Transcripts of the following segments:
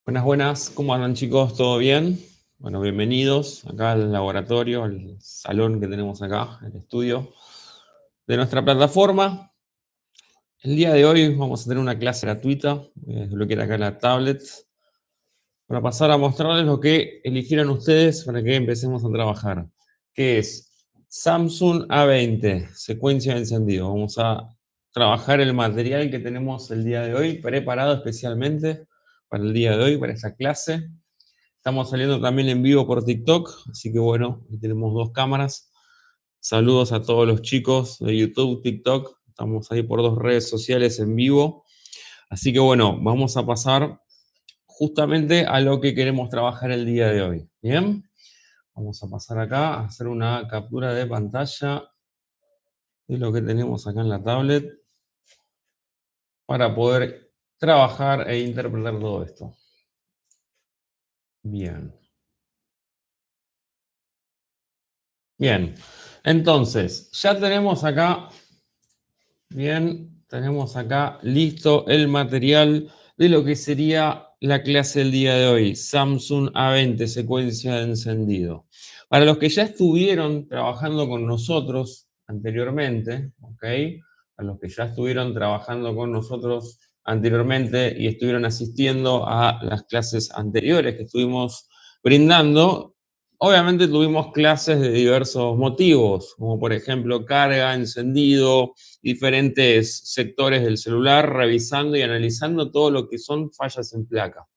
Buenas, buenas, ¿cómo andan chicos? ¿Todo bien? Bueno, bienvenidos acá al laboratorio, al salón que tenemos acá, el estudio de nuestra plataforma. El día de hoy vamos a tener una clase gratuita, voy a desbloquear acá la tablet, para pasar a mostrarles lo que eligieron ustedes para que empecemos a trabajar, que es Samsung A20, secuencia de encendido. Vamos a trabajar el material que tenemos el día de hoy, preparado especialmente para el día de hoy, para esta clase. Estamos saliendo también en vivo por TikTok, así que bueno, aquí tenemos dos cámaras. Saludos a todos los chicos de YouTube, TikTok. Estamos ahí por dos redes sociales en vivo. Así que bueno, vamos a pasar justamente a lo que queremos trabajar el día de hoy. Bien, vamos a pasar acá a hacer una captura de pantalla de lo que tenemos acá en la tablet para poder trabajar e interpretar todo esto. Bien. Bien, entonces, ya tenemos acá, bien, tenemos acá listo el material de lo que sería la clase del día de hoy, Samsung A20, secuencia de encendido. Para los que ya estuvieron trabajando con nosotros anteriormente, ¿ok? A los que ya estuvieron trabajando con nosotros anteriormente y estuvieron asistiendo a las clases anteriores que estuvimos brindando, obviamente tuvimos clases de diversos motivos, como por ejemplo carga, encendido, diferentes sectores del celular, revisando y analizando todo lo que son fallas en placa,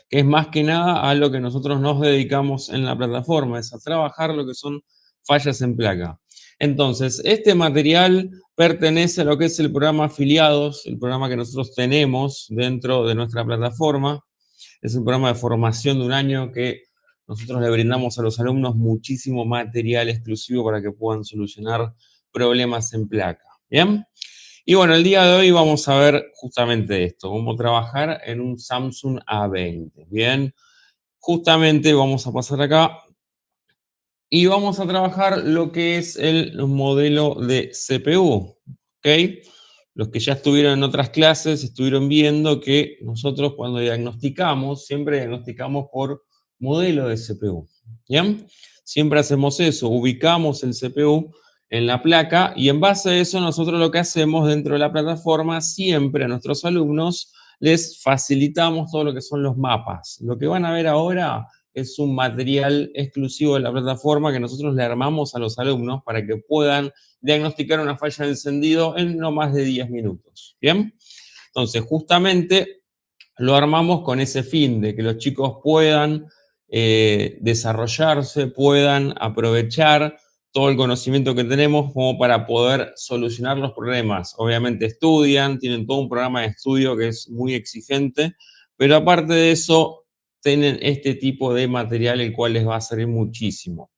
que es más que nada a lo que nosotros nos dedicamos en la plataforma, es a trabajar lo que son fallas en placa. Entonces, este material pertenece a lo que es el programa Afiliados, el programa que nosotros tenemos dentro de nuestra plataforma. Es un programa de formación de un año que nosotros le brindamos a los alumnos muchísimo material exclusivo para que puedan solucionar problemas en placa. ¿Bien? Y bueno, el día de hoy vamos a ver justamente esto, cómo trabajar en un Samsung A20. Bien, justamente vamos a pasar acá y vamos a trabajar lo que es el modelo de CPU. ¿Ok? Los que ya estuvieron en otras clases estuvieron viendo que nosotros cuando diagnosticamos, siempre diagnosticamos por modelo de CPU. ¿Bien? Siempre hacemos eso, ubicamos el CPU en la placa y en base a eso nosotros lo que hacemos dentro de la plataforma, siempre a nuestros alumnos les facilitamos todo lo que son los mapas. Lo que van a ver ahora es un material exclusivo de la plataforma que nosotros le armamos a los alumnos para que puedan diagnosticar una falla de encendido en no más de 10 minutos. ¿Bien? Entonces, justamente lo armamos con ese fin de que los chicos puedan desarrollarse, puedan aprovechar todo el conocimiento que tenemos como para poder solucionar los problemas. Obviamente estudian, tienen todo un programa de estudio que es muy exigente, pero aparte de eso, tienen este tipo de material el cual les va a servir muchísimo.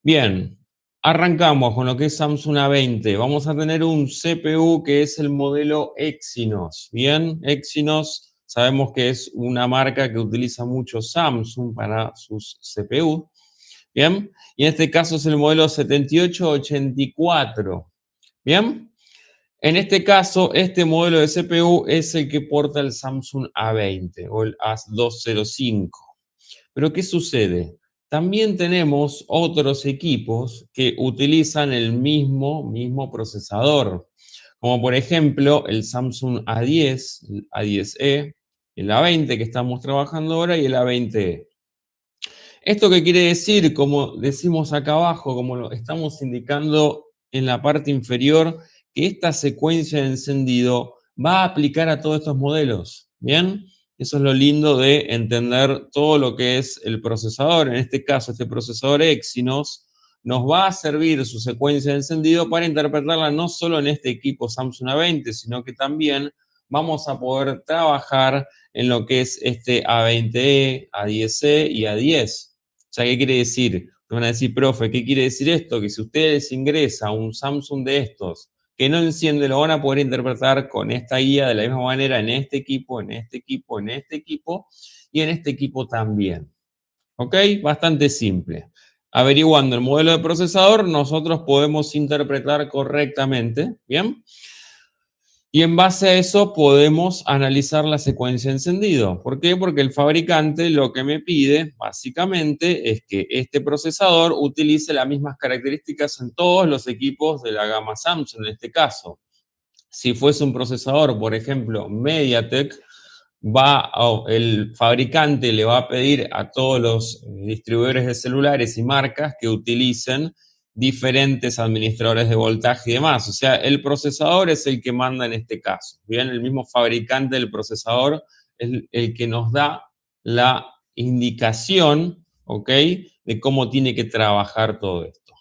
Bien, arrancamos con lo que es Samsung A20. Vamos a tener un CPU que es el modelo Exynos. Bien, Exynos sabemos que es una marca que utiliza mucho Samsung para sus CPU. Bien, y en este caso es el modelo 7884. Bien, en este caso, este modelo de CPU es el que porta el Samsung A20 o el A205. Pero ¿qué sucede? También tenemos otros equipos que utilizan el mismo procesador, como por ejemplo el Samsung A10, el A10e, el A20 que estamos trabajando ahora y el A20e. ¿Esto qué quiere decir? Como decimos acá abajo, como lo estamos indicando en la parte inferior, que esta secuencia de encendido va a aplicar a todos estos modelos. ¿Bien? Eso es lo lindo de entender todo lo que es el procesador. En este caso, este procesador Exynos nos va a servir su secuencia de encendido para interpretarla no solo en este equipo Samsung A20, sino que también vamos a poder trabajar en lo que es este A20e, A10e y A10. O sea, ¿qué quiere decir? Me van a decir, profe, ¿qué quiere decir esto? Que si ustedes ingresan a un Samsung de estos que no enciende, lo van a poder interpretar con esta guía de la misma manera en este equipo, en este equipo, en este equipo y en este equipo también. ¿Ok? Bastante simple. Averiguando el modelo de procesador, nosotros podemos interpretar correctamente. ¿Bien? Y en base a eso podemos analizar la secuencia de encendido. ¿Por qué? Porque el fabricante lo que me pide básicamente es que este procesador utilice las mismas características en todos los equipos de la gama Samsung en este caso. Si fuese un procesador, por ejemplo, MediaTek, el fabricante le va a pedir a todos los distribuidores de celulares y marcas que utilicen diferentes administradores de voltaje y demás. O sea, el procesador es el que manda en este caso. Bien, el mismo fabricante del procesador es el que nos da la indicación, ¿ok? De cómo tiene que trabajar todo esto.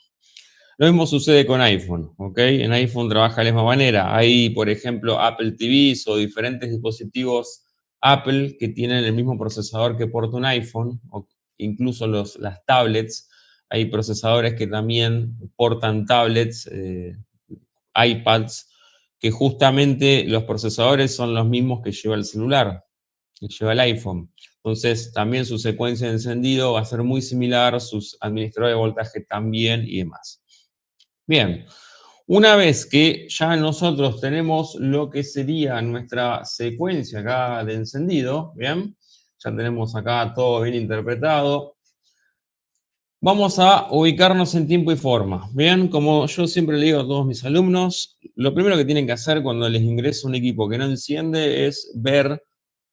Lo mismo sucede con iPhone, ¿ok? En iPhone trabaja de la misma manera. Hay, por ejemplo, Apple TVs o diferentes dispositivos Apple que tienen el mismo procesador que porta un iPhone, o incluso las tablets. Hay procesadores que también portan tablets, iPads, que justamente los procesadores son los mismos que lleva el celular, que lleva el iPhone. Entonces, también su secuencia de encendido va a ser muy similar, sus administradores de voltaje también y demás. Bien, una vez que ya nosotros tenemos lo que sería nuestra secuencia acá de encendido, bien, ya tenemos acá todo bien interpretado, vamos a ubicarnos en tiempo y forma. Bien, como yo siempre le digo a todos mis alumnos, lo primero que tienen que hacer cuando les ingresa un equipo que no enciende es ver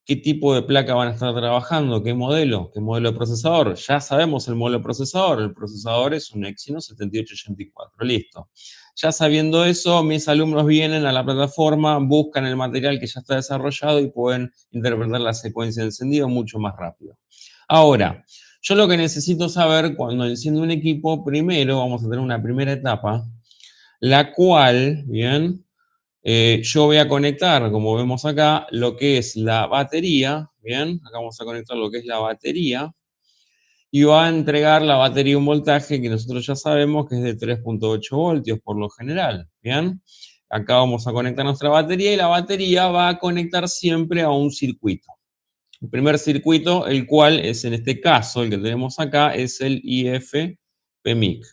qué tipo de placa van a estar trabajando, qué modelo de procesador. Ya sabemos el modelo de procesador. El procesador es un Exynos 7884, listo. Ya sabiendo eso, mis alumnos vienen a la plataforma, buscan el material que ya está desarrollado y pueden interpretar la secuencia de encendido mucho más rápido. Ahora, yo lo que necesito saber cuando enciendo un equipo, primero vamos a tener una primera etapa, la cual, bien, yo voy a conectar, como vemos acá, lo que es la batería, bien, acá vamos a conectar lo que es la batería, y va a entregar la batería un voltaje que nosotros ya sabemos que es de 3.8 voltios por lo general, bien. Acá vamos a conectar nuestra batería y la batería va a conectar siempre a un circuito. El primer circuito, el cual es en este caso, el que tenemos acá, es el IF-PMIC.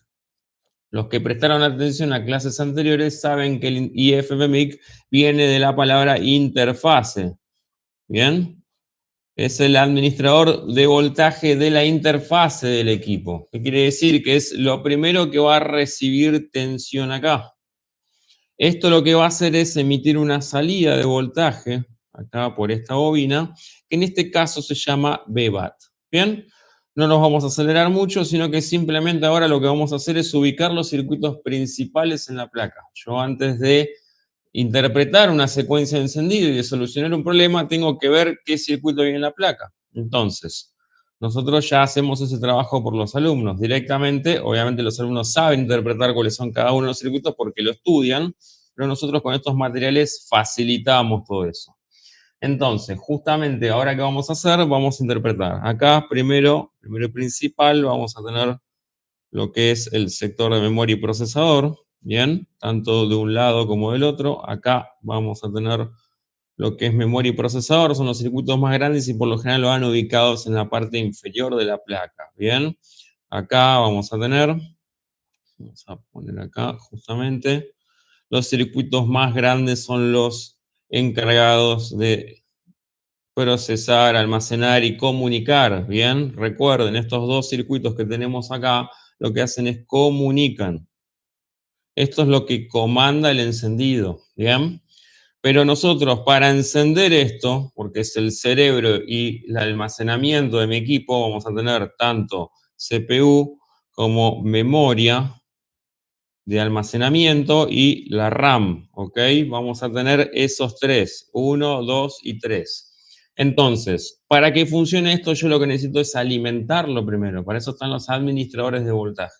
Los que prestaron atención a clases anteriores saben que el IF-PMIC viene de la palabra interfase. ¿Bien? Es el administrador de voltaje de la interfase del equipo. ¿Qué quiere decir? Que es lo primero que va a recibir tensión acá. Esto lo que va a hacer es emitir una salida de voltaje, acá por esta bobina, que en este caso se llama VBAT. ¿Bien? No nos vamos a acelerar mucho, sino que simplemente ahora lo que vamos a hacer es ubicar los circuitos principales en la placa. Yo antes de interpretar una secuencia de encendido y de solucionar un problema, tengo que ver qué circuito viene en la placa. Entonces, nosotros ya hacemos ese trabajo por los alumnos directamente. Obviamente los alumnos saben interpretar cuáles son cada uno de los circuitos porque lo estudian, pero nosotros con estos materiales facilitamos todo eso. Entonces, justamente ahora que vamos a hacer, vamos a interpretar. Acá primero y principal, vamos a tener lo que es el sector de memoria y procesador, bien, tanto de un lado como del otro. Acá vamos a tener lo que es memoria y procesador, son los circuitos más grandes y por lo general lo van ubicados en la parte inferior de la placa, bien. Acá vamos a tener, vamos a poner acá justamente, los circuitos más grandes son los encargados de procesar, almacenar y comunicar, bien. Recuerden, estos dos circuitos que tenemos acá, lo que hacen es comunican. Esto es lo que comanda el encendido, ¿bien? Pero nosotros para encender esto, porque es el cerebro y el almacenamiento de mi equipo, vamos a tener tanto CPU como memoria de almacenamiento y la RAM, ¿ok? Vamos a tener esos tres, 1, 2 y 3. Entonces, para que funcione esto, yo lo que necesito es alimentarlo primero. Para eso están los administradores de voltaje.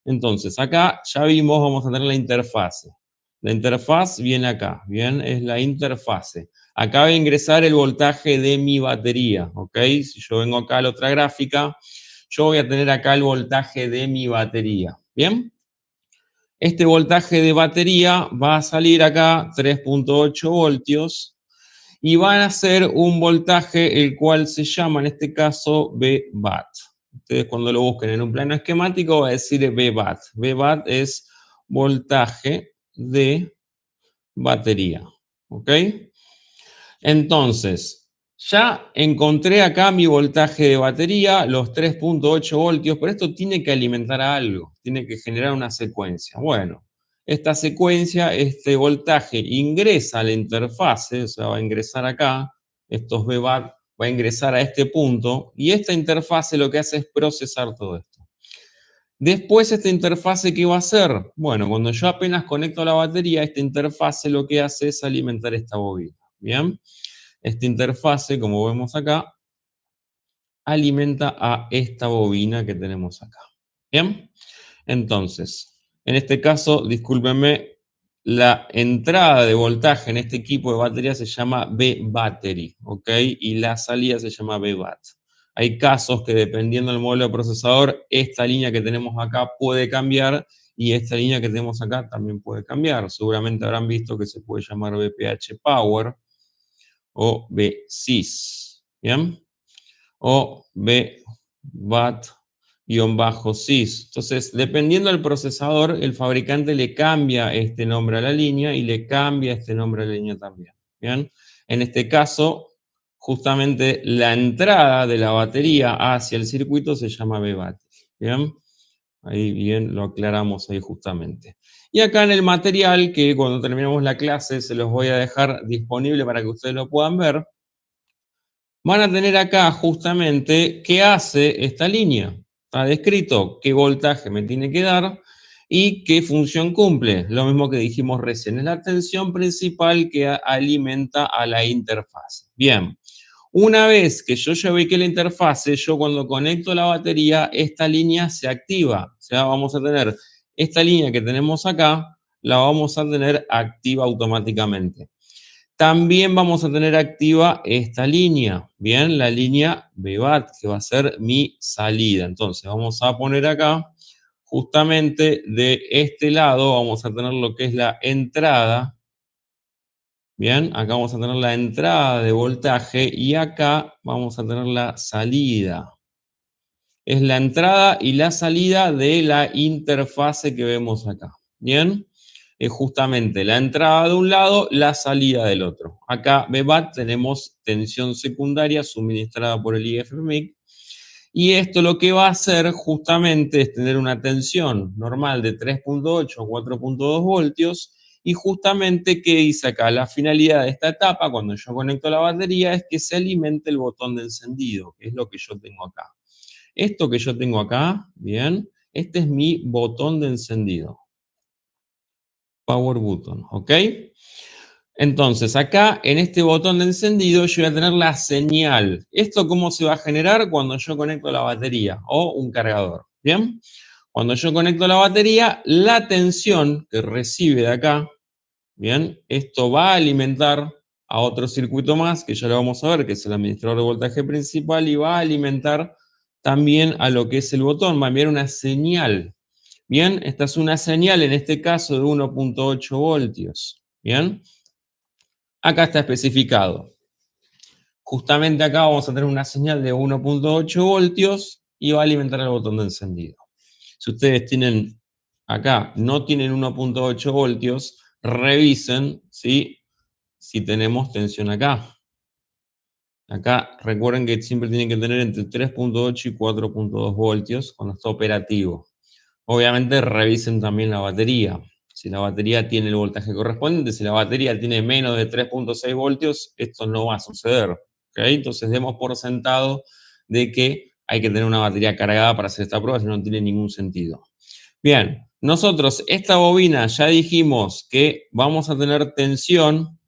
Entonces, acá ya vimos, vamos a tener la interfase. La interfaz viene acá, ¿bien? Es la interfase. Acá va a ingresar el voltaje de mi batería, ¿ok? Si yo vengo acá a la otra gráfica, yo voy a tener acá el voltaje de mi batería, ¿bien? Este voltaje de batería va a salir acá 3.8 voltios y van a ser un voltaje el cual se llama en este caso VBAT. Ustedes cuando lo busquen en un plano esquemático va a decir VBAT. VBAT es voltaje de batería. ¿ok? Entonces, ya encontré acá mi voltaje de batería, los 3.8 voltios, pero esto tiene que alimentar a algo, tiene que generar una secuencia. Bueno, esta secuencia, este voltaje ingresa a la interfase, o sea, va a ingresar acá, estos VBAT, va a ingresar a este punto, y esta interfase lo que hace es procesar todo esto. Después, esta interfase, ¿qué va a hacer? Bueno, cuando yo apenas conecto la batería, esta interfase lo que hace es alimentar esta bobina, ¿bien? Esta interfase, como vemos acá, alimenta a esta bobina que tenemos acá. ¿Bien? Entonces, en este caso, discúlpenme, la entrada de voltaje en este equipo de batería se llama B-Battery, ¿ok? Y la salida se llama B-Bat. Hay casos que dependiendo del modelo de procesador, esta línea que tenemos acá puede cambiar y esta línea que tenemos acá también puede cambiar. Seguramente habrán visto que se puede llamar BPH Power o BSIS, ¿bien? O BAT-SIS. Entonces, dependiendo del procesador, el fabricante le cambia este nombre a la línea y le cambia este nombre a la línea también, ¿bien? En este caso, justamente la entrada de la batería hacia el circuito se llama B-Battery, ¿bien? Ahí bien lo aclaramos ahí justamente. Y acá en el material, que cuando terminemos la clase se los voy a dejar disponible para que ustedes lo puedan ver, van a tener acá justamente qué hace esta línea. Está descrito qué voltaje me tiene que dar y qué función cumple. Lo mismo que dijimos recién, es la tensión principal que alimenta a la interfase. Bien, una vez que yo ya ubiqué la interfase, yo cuando conecto la batería, esta línea se activa. O sea, vamos a tener esta línea que tenemos acá, la vamos a tener activa automáticamente. También vamos a tener activa esta línea, bien, la línea BBAT, que va a ser mi salida. Entonces, vamos a poner acá, justamente de este lado, vamos a tener lo que es la entrada. Bien, acá vamos a tener la entrada de voltaje y acá vamos a tener la salida. Es la entrada y la salida de la interfase que vemos acá. Bien, es justamente la entrada de un lado, la salida del otro. Acá, BBAT, tenemos tensión secundaria suministrada por el IFMIC. Y esto lo que va a hacer justamente es tener una tensión normal de 3.8 a 4.2 voltios. Y justamente, ¿qué dice acá? La finalidad de esta etapa, cuando yo conecto la batería, es que se alimente el botón de encendido, que es lo que yo tengo acá. Esto que yo tengo acá, bien, este es mi botón de encendido. Power button, ¿ok? Entonces, acá en este botón de encendido yo voy a tener la señal. ¿Esto cómo se va a generar? Cuando yo conecto la batería o un cargador, ¿bien? Cuando yo conecto la batería, la tensión que recibe de acá, ¿bien? Esto va a alimentar a otro circuito más, que ya lo vamos a ver, que es el administrador de voltaje principal, y va a alimentar también a lo que es el botón, va a enviar una señal. Bien, esta es una señal, en este caso de 1.8 voltios. Bien, acá está especificado. Justamente acá vamos a tener una señal de 1.8 voltios y va a alimentar el botón de encendido. Si ustedes tienen acá, no tienen 1.8 voltios, revisen si tenemos tensión acá. Acá recuerden que siempre tienen que tener entre 3.8 y 4.2 voltios cuando está operativo. Obviamente revisen también la batería. Si la batería tiene el voltaje correspondiente, si la batería tiene menos de 3.6 voltios, esto no va a suceder. ¿Okay? Entonces demos por sentado de que hay que tener una batería cargada para hacer esta prueba, si no tiene ningún sentido. Bien, nosotros esta bobina ya dijimos que vamos a tener tensión.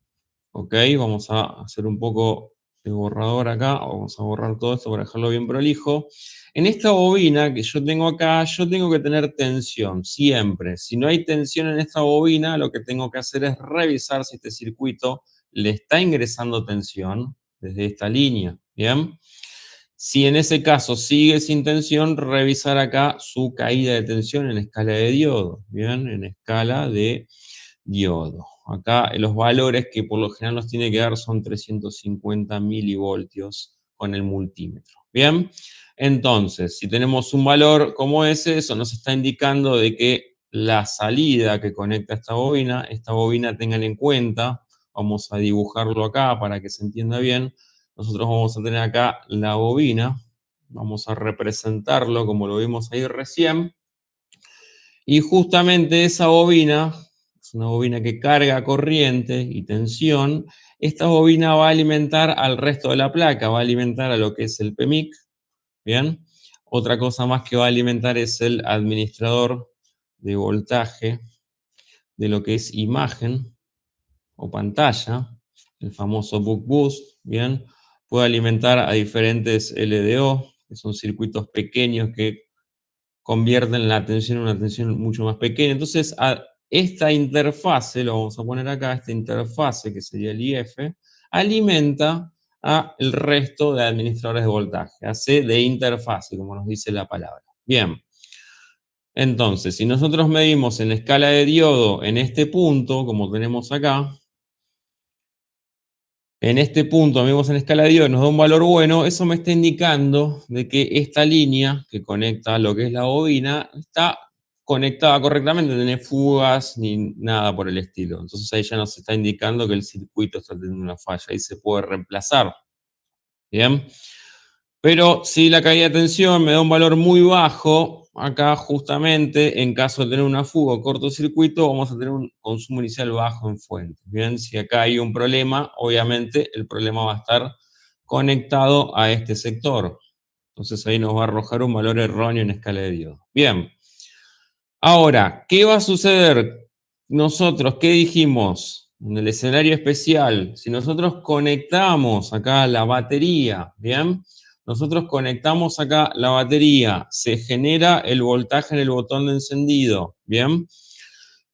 Ok, vamos a hacer un poco de borrador acá, vamos a borrar todo esto para dejarlo bien prolijo. En esta bobina que yo tengo acá, yo tengo que tener tensión, siempre. Si no hay tensión en esta bobina, lo que tengo que hacer es revisar si este circuito le está ingresando tensión desde esta línea, ¿bien? Si en ese caso sigue sin tensión, revisar acá su caída de tensión en escala de diodo, ¿bien? En escala de diodo. Acá los valores que por lo general nos tiene que dar son 350 milivoltios con el multímetro. Bien, entonces, si tenemos un valor como ese, eso nos está indicando de que la salida que conecta esta bobina tengan en cuenta, Vamos a dibujarlo acá para que se entienda bien. Nosotros vamos a tener acá la bobina. Vamos a representarlo como lo vimos ahí recién. Y justamente esa bobina, es una bobina que carga corriente y tensión. Esta bobina va a alimentar al resto de la placa, va a alimentar a lo que es el PMIC. Bien. Otra cosa más que va a alimentar es el administrador de voltaje de lo que es imagen o pantalla, el famoso buck boost, ¿bien? Puede alimentar a diferentes LDO, que son circuitos pequeños que convierten la tensión en una tensión mucho más pequeña. Entonces, a esta interfase, lo vamos a poner acá, esta interfase que sería el IF, alimenta a el resto de administradores de voltaje, hace de interfase, como nos dice la palabra. Bien. Entonces, si nosotros medimos en la escala de diodo en este punto, como tenemos acá, en este punto medimos en la escala de diodo, nos da un valor bueno, eso me está indicando de que esta línea que conecta lo que es la bobina está conectada correctamente, no tiene fugas ni nada por el estilo. Entonces ahí ya nos está indicando que el circuito está teniendo una falla, ahí se puede reemplazar. Bien. Pero si la caída de tensión me da un valor muy bajo, acá justamente en caso de tener una fuga o cortocircuito vamos a tener un consumo inicial bajo en fuente. Bien, si acá hay un problema, obviamente el problema va a estar conectado a este sector. Entonces ahí nos va a arrojar un valor erróneo en escala de diodo. Bien. Ahora, ¿qué va a suceder? Nosotros, ¿qué dijimos? En el escenario especial, si nosotros conectamos acá la batería, ¿bien? Nosotros conectamos acá la batería, se genera el voltaje en el botón de encendido, ¿bien?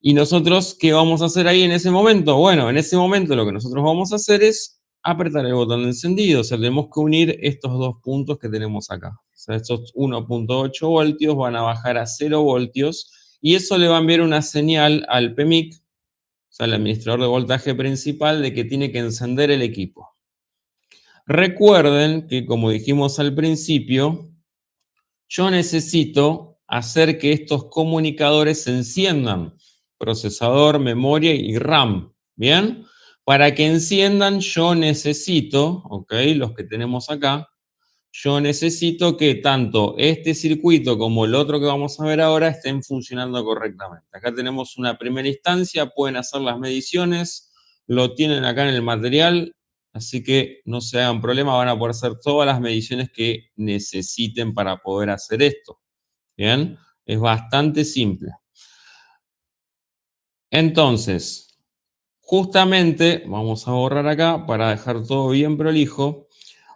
Y nosotros, ¿qué vamos a hacer ahí en ese momento? Bueno, en ese momento lo que nosotros vamos a hacer es apretar el botón de encendido. O sea, tenemos que unir estos dos puntos que tenemos acá. O sea, estos 1.8 voltios van a bajar a 0 voltios y eso le va a enviar una señal al PMIC, o sea, al administrador de voltaje principal, de que tiene que encender el equipo. Recuerden que, como dijimos al principio, yo necesito hacer que estos comunicadores se enciendan. Procesador, memoria y RAM. ¿Bien? Para que enciendan yo necesito, ¿ok? Los que tenemos acá, yo necesito que tanto este circuito como el otro que vamos a ver ahora estén funcionando correctamente. Acá tenemos una primera instancia, pueden hacer las mediciones, lo tienen acá en el material, así que no se hagan problema, van a poder hacer todas las mediciones que necesiten para poder hacer esto. ¿Bien? Es bastante simple. Entonces, justamente, vamos a borrar acá para dejar todo bien prolijo.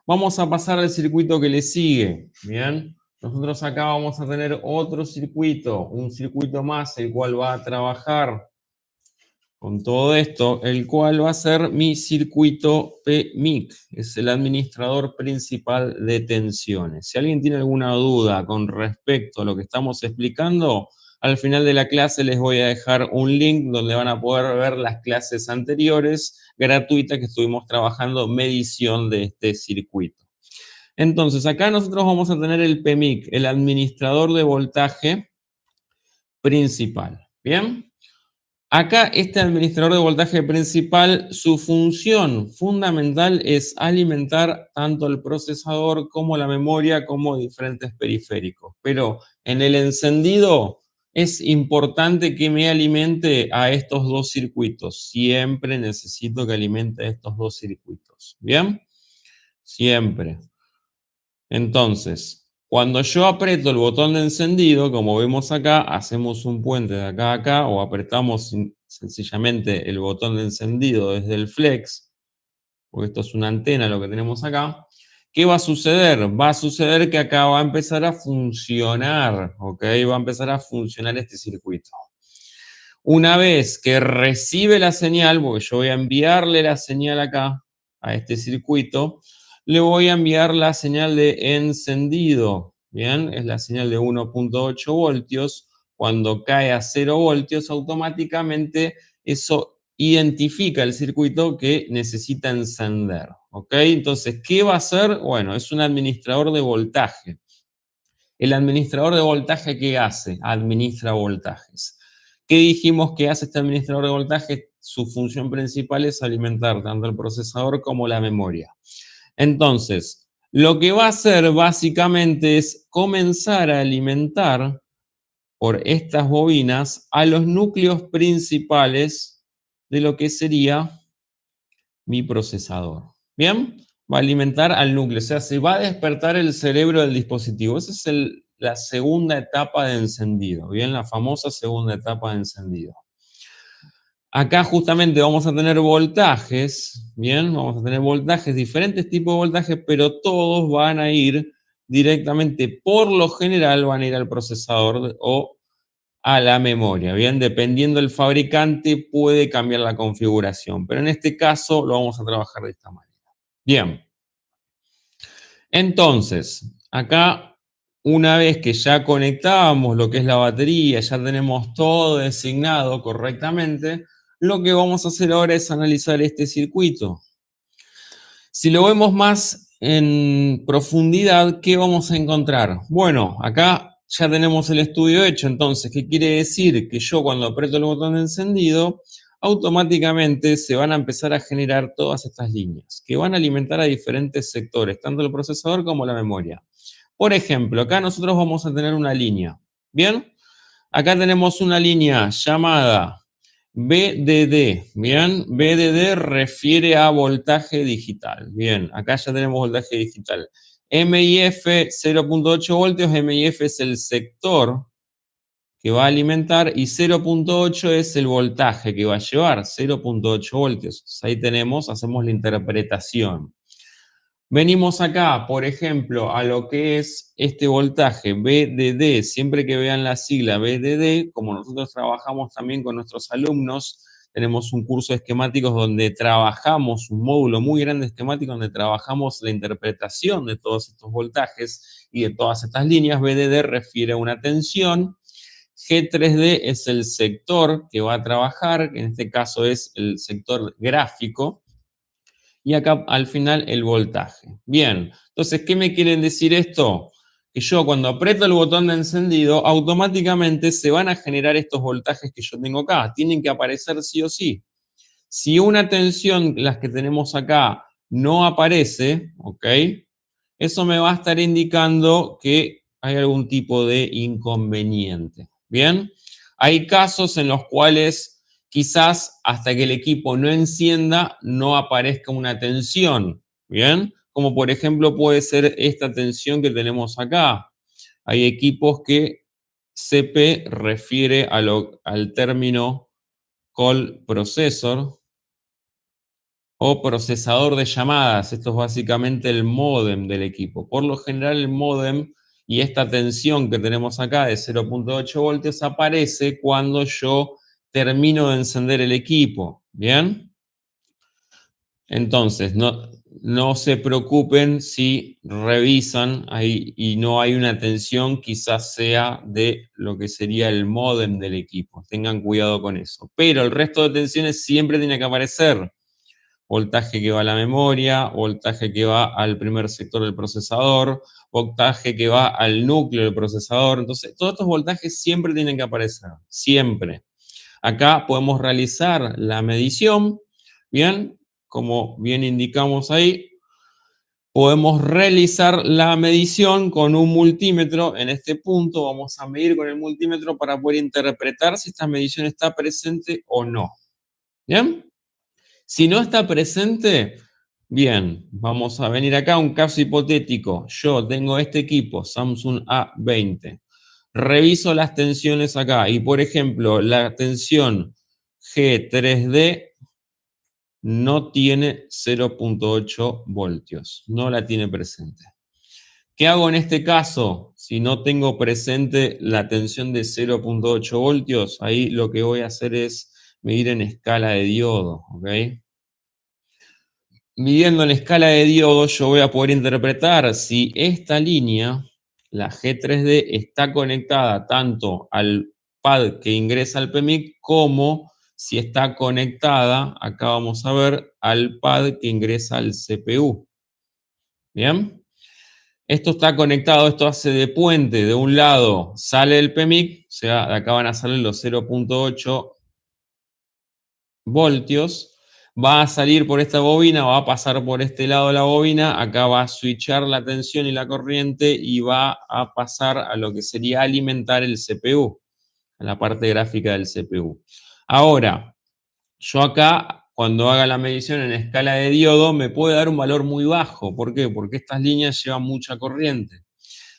Vamos a pasar al circuito que le sigue, ¿bien? Nosotros acá vamos a tener otro circuito, un circuito más, el cual va a trabajar con todo esto, el cual va a ser mi circuito PMIC, es el administrador principal de tensiones. Si alguien tiene alguna duda con respecto a lo que estamos explicando, al final de la clase les voy a dejar un link donde van a poder ver las clases anteriores gratuitas que estuvimos trabajando medición de este circuito. Entonces, acá nosotros vamos a tener el PMIC, el administrador de voltaje principal. ¿Bien? Acá este administrador de voltaje principal, su función fundamental es alimentar tanto el procesador como la memoria como diferentes periféricos. Pero en el encendido es importante que me alimente a estos dos circuitos. Siempre necesito que alimente a estos dos circuitos. ¿Bien? Siempre. Entonces, cuando yo aprieto el botón de encendido, como vemos acá, hacemos un puente de acá a acá o apretamos sencillamente el botón de encendido desde el flex, porque esto es una antena lo que tenemos acá. ¿Qué va a suceder? Va a suceder que acá va a empezar a funcionar, ¿ok? Va a empezar a funcionar este circuito. Una vez que recibe la señal, porque yo voy a enviarle la señal acá a este circuito, le voy a enviar la señal de encendido. Bien, es la señal de 1.8 voltios. Cuando cae a 0 voltios, automáticamente eso identifica el circuito que necesita encender. ¿Ok? Entonces, ¿qué va a hacer? Bueno, es un administrador de voltaje. El administrador de voltaje, ¿qué hace? Administra voltajes. ¿Qué dijimos que hace este administrador de voltaje? Su función principal es alimentar tanto el procesador como la memoria. Entonces, lo que va a hacer básicamente es comenzar a alimentar por estas bobinas a los núcleos principales de lo que sería mi procesador. ¿Bien? Va a alimentar al núcleo, o sea, se va a despertar el cerebro del dispositivo. Esa es la segunda etapa de encendido, ¿bien? La famosa segunda etapa de encendido. Acá justamente vamos a tener voltajes, ¿bien? Vamos a tener voltajes, diferentes tipos de voltajes, pero todos van a ir directamente, por lo general, van a ir al procesador o a la memoria, ¿bien? Dependiendo del fabricante puede cambiar la configuración, pero en este caso lo vamos a trabajar de esta manera. Bien, entonces, acá una vez que ya conectamos lo que es la batería, ya tenemos todo designado correctamente, lo que vamos a hacer ahora es analizar este circuito. Si lo vemos más en profundidad, ¿qué vamos a encontrar? Bueno, acá ya tenemos el estudio hecho, entonces, ¿qué quiere decir? Que yo cuando aprieto el botón de encendido, automáticamente se van a empezar a generar todas estas líneas, que van a alimentar a diferentes sectores, tanto el procesador como la memoria. Por ejemplo, acá nosotros vamos a tener una línea, ¿bien? Acá tenemos una línea llamada VDD, ¿bien? VDD refiere a voltaje digital, bien, acá ya tenemos voltaje digital. MIF 0.8 voltios, MIF es el sector que va a alimentar y 0.8 es el voltaje que va a llevar, 0.8 voltios. Ahí tenemos, hacemos la interpretación. Venimos acá, por ejemplo, a lo que es este voltaje VDD. Siempre que vean la sigla VDD, como nosotros trabajamos también con nuestros alumnos, tenemos un curso de esquemáticos donde trabajamos, un módulo muy grande esquemático donde trabajamos la interpretación de todos estos voltajes y de todas estas líneas. VDD refiere a una tensión. G3D es el sector que va a trabajar, que en este caso es el sector gráfico. Y acá al final el voltaje. Bien, entonces, ¿qué me quieren decir esto? Que yo cuando aprieto el botón de encendido, automáticamente se van a generar estos voltajes que yo tengo acá. Tienen que aparecer sí o sí. Si una tensión, las que tenemos acá, no aparece, ¿ok? Eso me va a estar indicando que hay algún tipo de inconveniente. Bien, hay casos en los cuales quizás hasta que el equipo no encienda no aparezca una tensión. Bien, como por ejemplo puede ser esta tensión que tenemos acá. Hay equipos que CP refiere al término call processor o procesador de llamadas. Esto es básicamente el módem del equipo. Por lo general el módem y esta tensión que tenemos acá de 0.8 voltios aparece cuando yo termino de encender el equipo. ¿Bien? Entonces, no se preocupen si revisan ahí y no hay una tensión, quizás sea de lo que sería el módem del equipo. Tengan cuidado con eso. Pero el resto de tensiones siempre tiene que aparecer. Voltaje que va a la memoria, voltaje que va al primer sector del procesador, voltaje que va al núcleo del procesador. Entonces, todos estos voltajes siempre tienen que aparecer, siempre. Acá podemos realizar la medición, bien, como bien indicamos ahí, podemos realizar la medición con un multímetro. En este punto vamos a medir con el multímetro para poder interpretar si esta medición está presente o no. ¿Bien? Si no está presente, bien, vamos a venir acá a un caso hipotético. Yo tengo este equipo, Samsung A20. Reviso las tensiones acá y, por ejemplo, la tensión G3D no tiene 0.8 voltios, no la tiene presente. ¿Qué hago en este caso? Si no tengo presente la tensión de 0.8 voltios, ahí lo que voy a hacer es medir en escala de diodo, ¿ok? Midiendo en escala de diodo, yo voy a poder interpretar si esta línea, la G3D, está conectada tanto al pad que ingresa al PMIC como si está conectada, acá vamos a ver, al pad que ingresa al CPU. ¿Bien? Esto está conectado, esto hace de puente. De un lado sale el PMIC, o sea, de acá van a salir los 0.8 voltios. Va a salir por esta bobina, va a pasar por este lado de la bobina, acá va a switchar la tensión y la corriente y va a pasar a lo que sería alimentar el CPU, a la parte gráfica del CPU. Ahora, yo acá, cuando haga la medición en escala de diodo, me puede dar un valor muy bajo. ¿Por qué? Porque estas líneas llevan mucha corriente.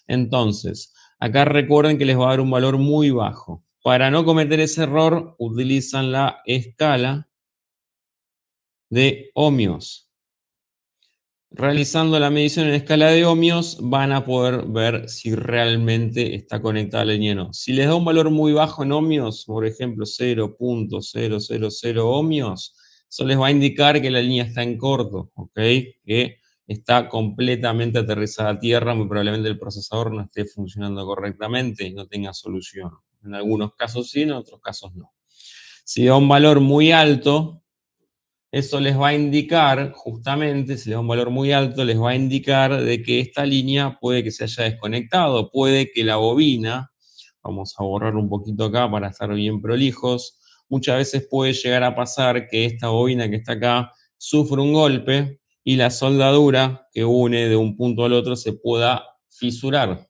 Entonces, acá recuerden que les va a dar un valor muy bajo. Para no cometer ese error, utilizan la escala de ohmios. Realizando la medición en escala de ohmios, van a poder ver si realmente está conectada la línea o no. Si les da un valor muy bajo en ohmios, por ejemplo 0.000 ohmios, eso les va a indicar que la línea está en corto, ¿ok? Que está completamente aterrizada a tierra, muy probablemente el procesador no esté funcionando correctamente y no tenga solución. En algunos casos sí, en otros casos no. Si da un valor muy alto, eso les va a indicar, justamente, si le da un valor muy alto, les va a indicar de que esta línea puede que se haya desconectado, puede que la bobina, vamos a borrar un poquito acá para estar bien prolijos, muchas veces puede llegar a pasar que esta bobina que está acá sufre un golpe y la soldadura que une de un punto al otro se pueda fisurar.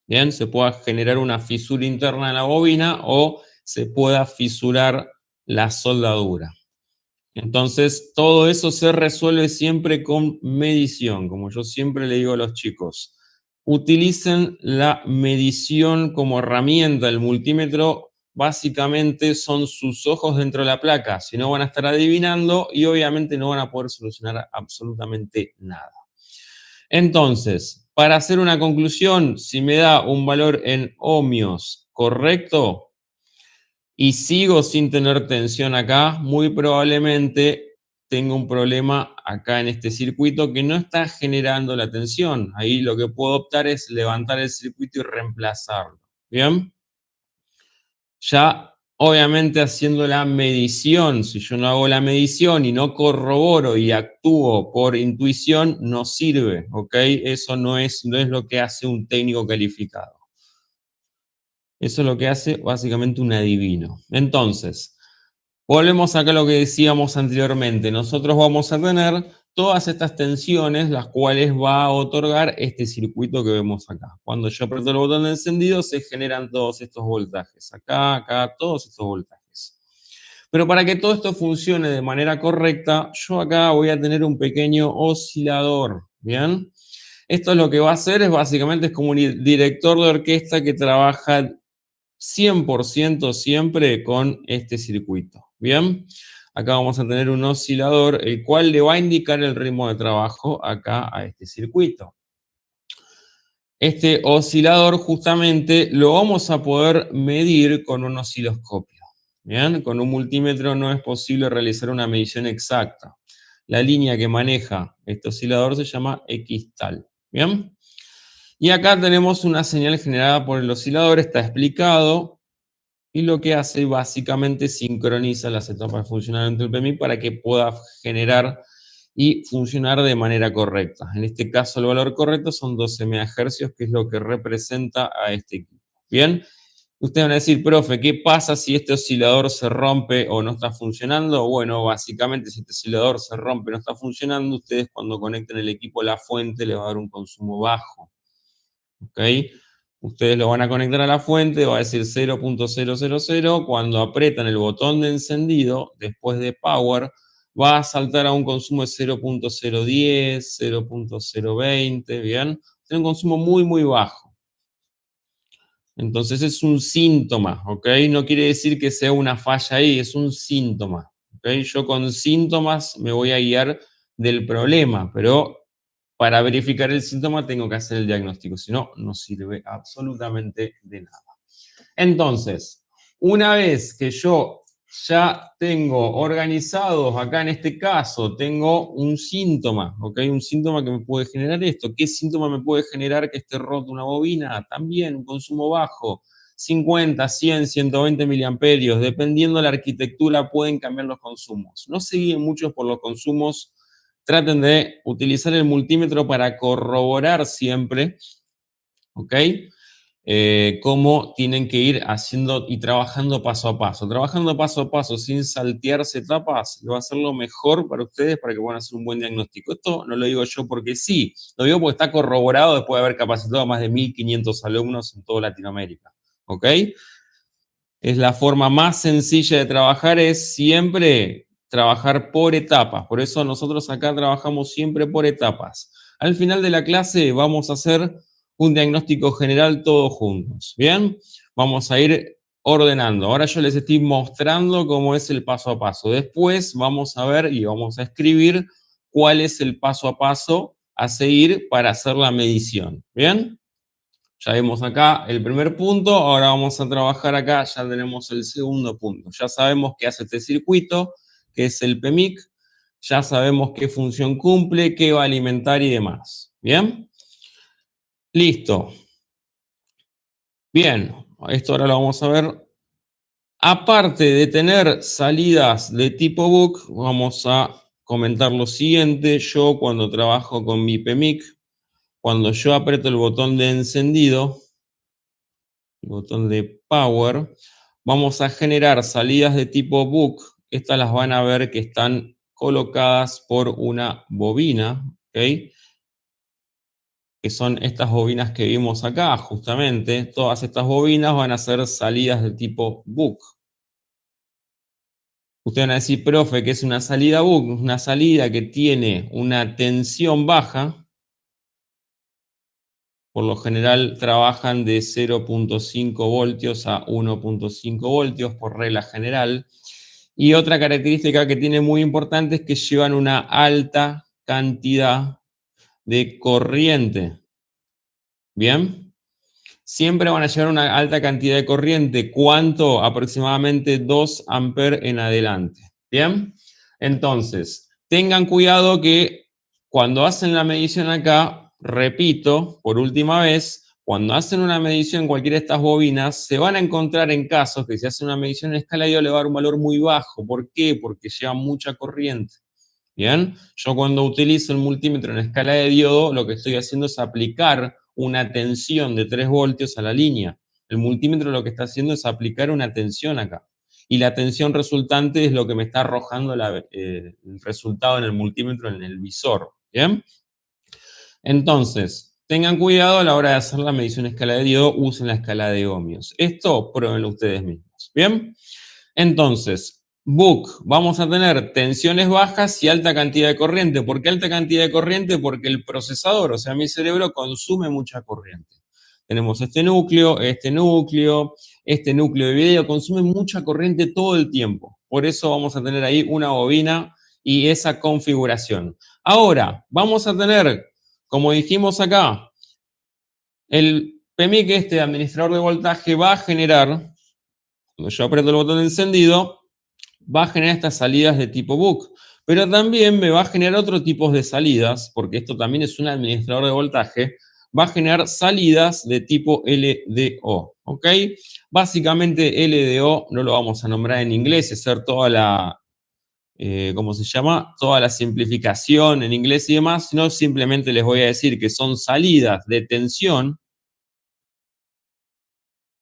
Bien, se pueda generar una fisura interna en la bobina o se pueda fisurar la soldadura. Entonces, todo eso se resuelve siempre con medición, como yo siempre le digo a los chicos. Utilicen la medición como herramienta. El multímetro básicamente son sus ojos dentro de la placa, si no van a estar adivinando y obviamente no van a poder solucionar absolutamente nada. Entonces, para hacer una conclusión, si me da un valor en ohmios correcto, y sigo sin tener tensión acá, muy probablemente tengo un problema acá en este circuito que no está generando la tensión. Ahí lo que puedo optar es levantar el circuito y reemplazarlo. ¿Bien? Ya, obviamente, haciendo la medición, si yo no hago la medición y no corroboro y actúo por intuición, no sirve, ¿ok? Eso no es lo que hace un técnico calificado. Eso es lo que hace básicamente un adivino. Entonces, volvemos acá a lo que decíamos anteriormente. Nosotros vamos a tener todas estas tensiones, las cuales va a otorgar este circuito que vemos acá. Cuando yo aprieto el botón de encendido, se generan todos estos voltajes. Acá, acá, todos estos voltajes. Pero para que todo esto funcione de manera correcta, yo acá voy a tener un pequeño oscilador. ¿Bien? Esto es lo que va a hacer, es básicamente es como un director de orquesta que trabaja 100% siempre con este circuito. Bien, acá vamos a tener un oscilador, el cual le va a indicar el ritmo de trabajo acá a este circuito. Este oscilador justamente lo vamos a poder medir con un osciloscopio. Bien, con un multímetro no es posible realizar una medición exacta. La línea que maneja este oscilador se llama X-tal. Bien. Y acá tenemos una señal generada por el oscilador, está explicado. Y lo que hace básicamente sincroniza las etapas de funcionamiento del PMI para que pueda generar y funcionar de manera correcta. En este caso el valor correcto son 12 MHz, que es lo que representa a este equipo. Bien, ustedes van a decir, profe, ¿qué pasa si este oscilador se rompe o no está funcionando? Bueno, básicamente si este oscilador se rompe o no está funcionando, ustedes cuando conecten el equipo a la fuente le va a dar un consumo bajo. ¿Ok? Ustedes lo van a conectar a la fuente, va a decir 0.000, cuando apretan el botón de encendido, después de power, va a saltar a un consumo de 0.010, 0.020, ¿bien? Tiene un consumo muy, muy bajo. Entonces es un síntoma, ¿ok? No quiere decir que sea una falla ahí, es un síntoma, ¿ok? Yo con síntomas me voy a guiar del problema, pero para verificar el síntoma tengo que hacer el diagnóstico, si no, no sirve absolutamente de nada. Entonces, una vez que yo ya tengo organizados, acá en este caso, tengo un síntoma, ¿ok? Un síntoma que me puede generar esto. ¿Qué síntoma me puede generar que esté roto una bobina? También un consumo bajo, 50, 100, 120 miliamperios, dependiendo de la arquitectura pueden cambiar los consumos. No se guíen mucho por los consumos traten de utilizar el multímetro para corroborar siempre, ¿ok? Cómo tienen que ir haciendo y trabajando paso a paso. Trabajando paso a paso sin saltearse etapas, lo va a hacer lo mejor para ustedes para que puedan hacer un buen diagnóstico. Esto no lo digo yo porque sí, lo digo porque está corroborado después de haber capacitado a más de 1.500 alumnos en toda Latinoamérica, ¿ok? Es la forma más sencilla de trabajar, es siempre trabajar por etapas. Por eso nosotros acá trabajamos siempre por etapas. Al final de la clase vamos a hacer un diagnóstico general todos juntos. ¿Bien? Vamos a ir ordenando. Ahora yo les estoy mostrando cómo es el paso a paso. Después vamos a ver y vamos a escribir cuál es el paso a paso a seguir para hacer la medición. ¿Bien? Ya vimos acá el primer punto, ahora vamos a trabajar acá, ya tenemos el segundo punto. Ya sabemos qué hace este circuito, qué es el PMIC, ya sabemos qué función cumple, qué va a alimentar y demás. ¿Bien? Listo. Bien, esto ahora lo vamos a ver. Aparte de tener salidas de tipo BOOC, vamos a comentar lo siguiente. Yo cuando trabajo con mi PMIC, cuando yo aprieto el botón de encendido, el botón de Power, vamos a generar salidas de tipo BOOC. Estas las van a ver que están colocadas por una bobina, ¿ok? Que son estas bobinas que vimos acá, justamente. Todas estas bobinas van a ser salidas de tipo BOOC. Ustedes van a decir, profe, que es una salida BOOC, una salida que tiene una tensión baja. Por lo general trabajan de 0.5 voltios a 1.5 voltios por regla general. Y otra característica que tiene muy importante es que llevan una alta cantidad de corriente. ¿Bien? Siempre van a llevar una alta cantidad de corriente. ¿Cuánto? Aproximadamente 2 amperes en adelante. ¿Bien? Entonces, tengan cuidado que cuando hacen la medición acá, repito, por última vez, cuando hacen una medición en cualquiera de estas bobinas, se van a encontrar en casos que si hacen una medición en escala de diodo le va a dar un valor muy bajo. ¿Por qué? Porque lleva mucha corriente. ¿Bien? Yo cuando utilizo el multímetro en escala de diodo, lo que estoy haciendo es aplicar una tensión de 3 voltios a la línea. El multímetro lo que está haciendo es aplicar una tensión acá. Y la tensión resultante es lo que me está arrojando el resultado en el multímetro, en el visor. ¿Bien? Entonces, tengan cuidado a la hora de hacer la medición en escala de diodo, usen la escala de ohmios. Esto pruébenlo ustedes mismos. ¿Bien? Entonces, BOOC, vamos a tener tensiones bajas y alta cantidad de corriente. ¿Por qué alta cantidad de corriente? Porque el procesador, o sea, mi cerebro consume mucha corriente. Tenemos este núcleo de video, consume mucha corriente todo el tiempo. Por eso vamos a tener ahí una bobina y esa configuración. Ahora, vamos a tener, como dijimos acá, el PMIC, este administrador de voltaje, va a generar, cuando yo aprieto el botón de encendido, va a generar estas salidas de tipo BOOC, pero también me va a generar otro tipo de salidas, porque esto también es un administrador de voltaje, va a generar salidas de tipo LDO, ¿ok? Básicamente LDO no lo vamos a nombrar en inglés, es hacer toda la, ¿cómo se llama? Toda la simplificación en inglés y demás, sino simplemente les voy a decir que son salidas de tensión.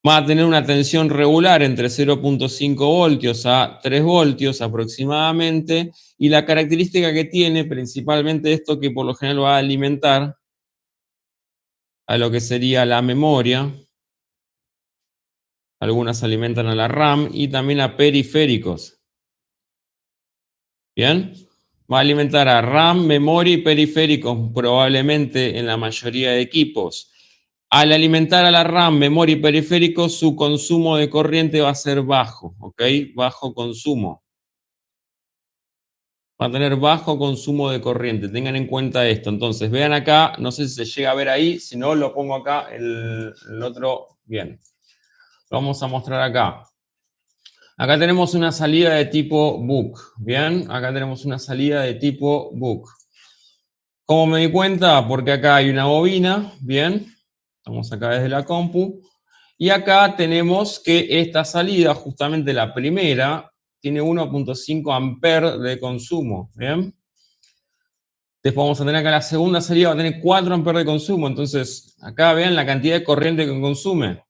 Va a tener una tensión regular entre 0.5 voltios a 3 voltios aproximadamente, y la característica que tiene principalmente esto que por lo general va a alimentar a lo que sería la memoria, algunas alimentan a la RAM y también a periféricos. ¿Bien? Va a alimentar a RAM, memoria y periféricos probablemente en la mayoría de equipos. Al alimentar a la RAM, memoria y periférico, su consumo de corriente va a ser bajo, ¿ok? Bajo consumo. Va a tener bajo consumo de corriente, tengan en cuenta esto. Entonces, vean acá, no sé si se llega a ver ahí, si no, lo pongo acá, el otro, bien. Lo vamos a mostrar acá. Acá tenemos una salida de tipo BOOC, ¿bien? Acá tenemos una salida de tipo BOOC. ¿Cómo me di cuenta? Porque acá hay una bobina, ¿bien? Estamos acá desde la compu. Y acá tenemos que esta salida, justamente la primera, tiene 1.5 amperes de consumo, ¿bien? Después vamos a tener acá la segunda salida, va a tener 4 amperes de consumo. Entonces, acá vean la cantidad de corriente que consume.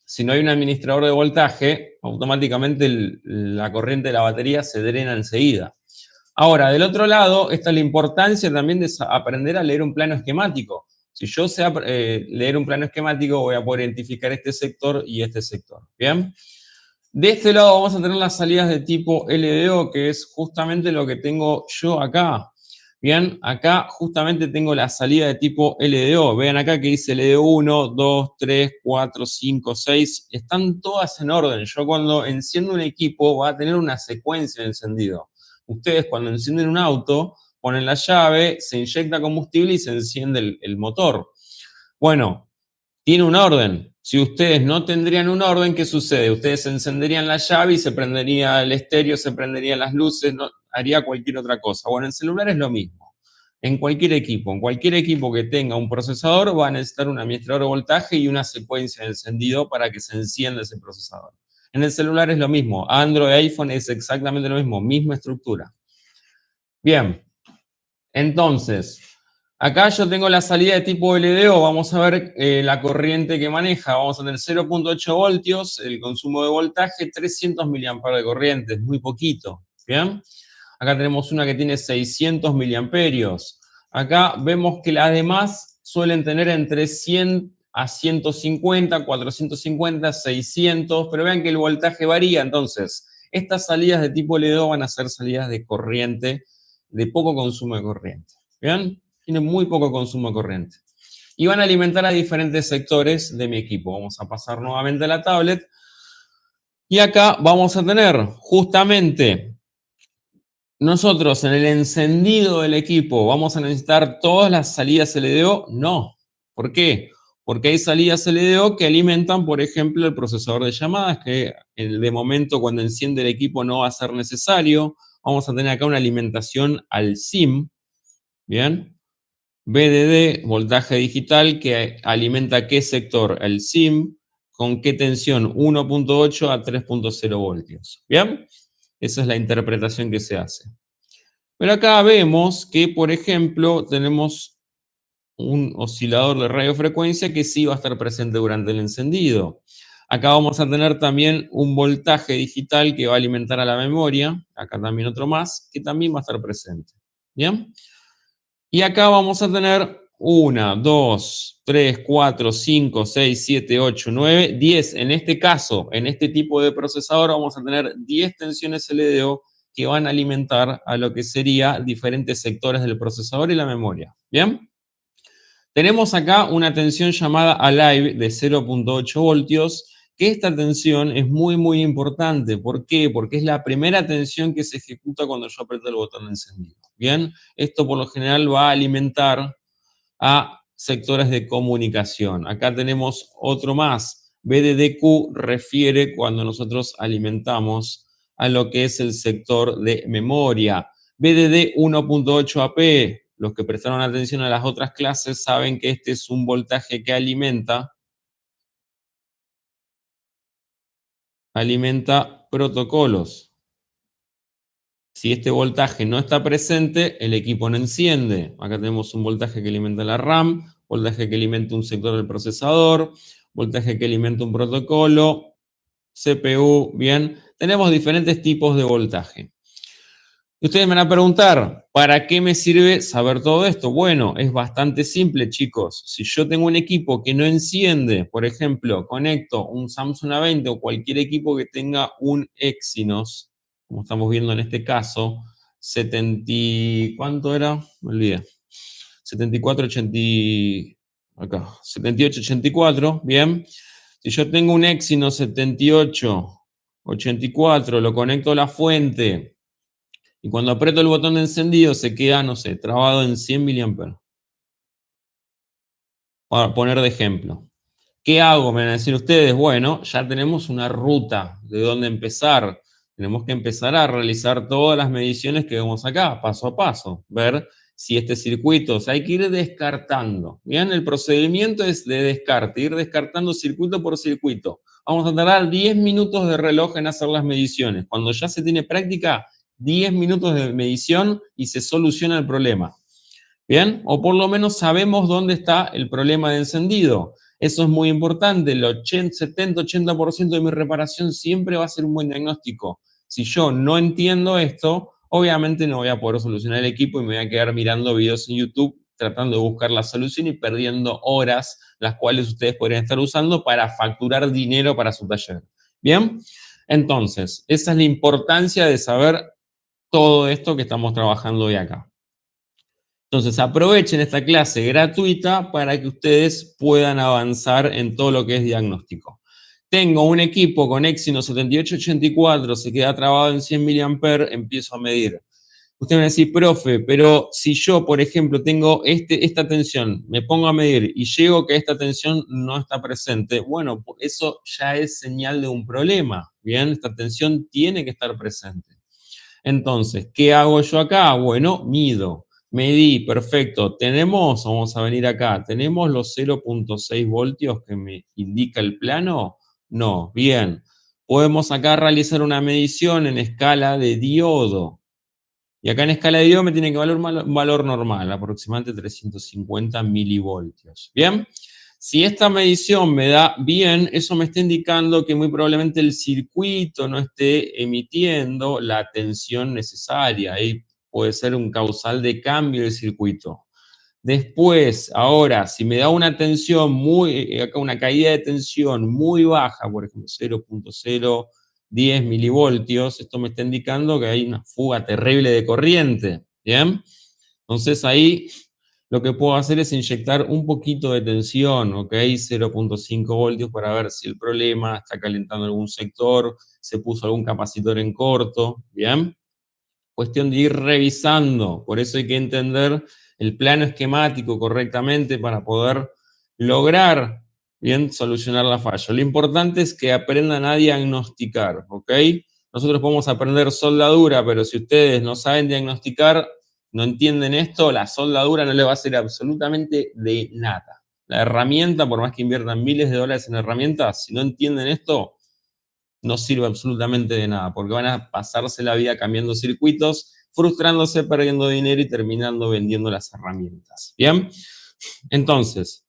Si no hay un administrador de voltaje, automáticamente la corriente de la batería se drena enseguida. Ahora, del otro lado, está la importancia también de aprender a leer un plano esquemático. Si yo sé leer un plano esquemático, voy a poder identificar este sector y este sector. ¿Bien? De este lado vamos a tener las salidas de tipo LDO, que es justamente lo que tengo yo acá. Bien, acá justamente tengo la salida de tipo LDO. Vean acá que dice LDO 1, 2, 3, 4, 5, 6. Están todas en orden. Yo cuando enciendo un equipo va a tener una secuencia de encendido. Ustedes cuando encienden un auto, ponen la llave, se inyecta combustible y se enciende el motor. Bueno, tiene un orden. Si ustedes no tendrían un orden, ¿qué sucede? Ustedes encenderían la llave y se prendería el estéreo, se prenderían las luces, no, haría cualquier otra cosa. Bueno, en celular es lo mismo. En cualquier equipo que tenga un procesador va a necesitar un administrador de voltaje y una secuencia de encendido para que se encienda ese procesador. En el celular es lo mismo. Android, iPhone es exactamente lo mismo, misma estructura. Bien, entonces, acá yo tengo la salida de tipo LDO, vamos a ver la corriente que maneja, vamos a tener 0.8 voltios, el consumo de voltaje, 300 miliamperios de corriente, es muy poquito, ¿bien? Acá tenemos una que tiene 600 miliamperios. Acá vemos que las demás suelen tener entre 100 a 150, 450, 600, pero vean que el voltaje varía, entonces, estas salidas de tipo LDO van a ser salidas de corriente, de poco consumo de corriente. ¿Bien? Tienen muy poco consumo de corriente. Y van a alimentar a diferentes sectores de mi equipo. Vamos a pasar nuevamente a la tablet. Y acá vamos a tener justamente nosotros en el encendido del equipo, ¿vamos a necesitar todas las salidas LDO? No. ¿Por qué? Porque hay salidas LDO que alimentan, por ejemplo, el procesador de llamadas, que de momento cuando enciende el equipo no va a ser necesario. Vamos a tener acá una alimentación al SIM, ¿bien? VDD, voltaje digital, que alimenta qué sector, el SIM, con qué tensión, 1.8 a 3.0 voltios, ¿bien? Esa es la interpretación que se hace. Pero acá vemos que, por ejemplo, tenemos un oscilador de radiofrecuencia que sí va a estar presente durante el encendido. Acá vamos a tener también un voltaje digital que va a alimentar a la memoria. Acá también otro más, que también va a estar presente. ¿Bien? Y acá vamos a tener 1, 2, 3, 4, 5, 6, 7, 8, 9, 10. En este caso, en este tipo de procesador, vamos a tener 10 tensiones LDO que van a alimentar a lo que sería diferentes sectores del procesador y la memoria. ¿Bien? Tenemos acá una tensión llamada Alive de 0.8 voltios, que esta tensión es muy, muy importante. ¿Por qué? Porque es la primera tensión que se ejecuta cuando yo aprieto el botón de encendido. Bien, esto por lo general va a alimentar a sectores de comunicación. Acá tenemos otro más. BDDQ refiere cuando nosotros alimentamos a lo que es el sector de memoria. BDD 1.8 AP, los que prestaron atención a las otras clases saben que este es un voltaje que alimenta protocolos. Si este voltaje no está presente, el equipo no enciende. Acá tenemos un voltaje que alimenta la RAM, voltaje que alimenta un sector del procesador, voltaje que alimenta un protocolo, CPU, bien. Tenemos diferentes tipos de voltaje. Y ustedes me van a preguntar, ¿para qué me sirve saber todo esto? Bueno, es bastante simple, chicos. Si yo tengo un equipo que no enciende, por ejemplo, conecto un Samsung A20 o cualquier equipo que tenga un Exynos, como estamos viendo en este caso, 70, ¿cuánto era? Me olvidé. 7480, acá, 7884, bien. Si yo tengo un Exynos 7884, lo conecto a la fuente y cuando aprieto el botón de encendido se queda, no sé, trabado en 100 miliamperes. Para poner de ejemplo. ¿Qué hago? Me van a decir ustedes, bueno, ya tenemos una ruta de dónde empezar. Tenemos que empezar a realizar todas las mediciones que vemos acá, paso a paso. Ver si este circuito, o sea, hay que ir descartando. Bien, el procedimiento es de descarte, ir descartando circuito por circuito. Vamos a tardar 10 minutos de reloj en hacer las mediciones. Cuando ya se tiene práctica, 10 minutos de medición y se soluciona el problema. ¿Bien? O por lo menos sabemos dónde está el problema de encendido. Eso es muy importante. El 70-80% de mi reparación siempre va a ser un buen diagnóstico. Si yo no entiendo esto, obviamente no voy a poder solucionar el equipo y me voy a quedar mirando videos en YouTube tratando de buscar la solución y perdiendo horas, las cuales ustedes podrían estar usando para facturar dinero para su taller. ¿Bien? Entonces, esa es la importancia de saber todo esto que estamos trabajando hoy acá. Entonces, aprovechen esta clase gratuita para que ustedes puedan avanzar en todo lo que es diagnóstico. Tengo un equipo con Exynos 7884, se queda trabado en 100 mA, empiezo a medir. Usted me va a decir, profe, pero si yo, por ejemplo, tengo esta tensión, me pongo a medir y llego que esta tensión no está presente, bueno, eso ya es señal de un problema, ¿bien? Esta tensión tiene que estar presente. Entonces, ¿qué hago yo acá? Bueno, mido. Medí, perfecto. Tenemos, vamos a venir acá, ¿tenemos los 0.6 voltios que me indica el plano? No, bien. Podemos acá realizar una medición en escala de diodo. Y acá en escala de diodo me tiene que valer un valor normal, aproximadamente 350 milivoltios. ¿Bien? Si esta medición me da bien, eso me está indicando que muy probablemente el circuito no esté emitiendo la tensión necesaria. Ahí puede ser un causal de cambio del circuito. Después, ahora, si me da una tensión acá una caída de tensión muy baja, por ejemplo, 0.010 milivoltios, esto me está indicando que hay una fuga terrible de corriente, ¿bien? Entonces ahí lo que puedo hacer es inyectar un poquito de tensión, ¿ok? 0.5 voltios para ver si el problema está calentando algún sector, se puso algún capacitor en corto, ¿bien? Cuestión de ir revisando, por eso hay que entender el plano esquemático correctamente para poder lograr, bien, solucionar la falla. Lo importante es que aprendan a diagnosticar, ¿ok? Nosotros podemos aprender soldadura, pero si ustedes no saben diagnosticar, no entienden esto, la soldadura no le va a hacer absolutamente de nada. La herramienta, por más que inviertan miles de dólares en herramientas, si no entienden esto, no sirve absolutamente de nada, porque van a pasarse la vida cambiando circuitos, frustrándose, perdiendo dinero y terminando vendiendo las herramientas. ¿Bien? Entonces,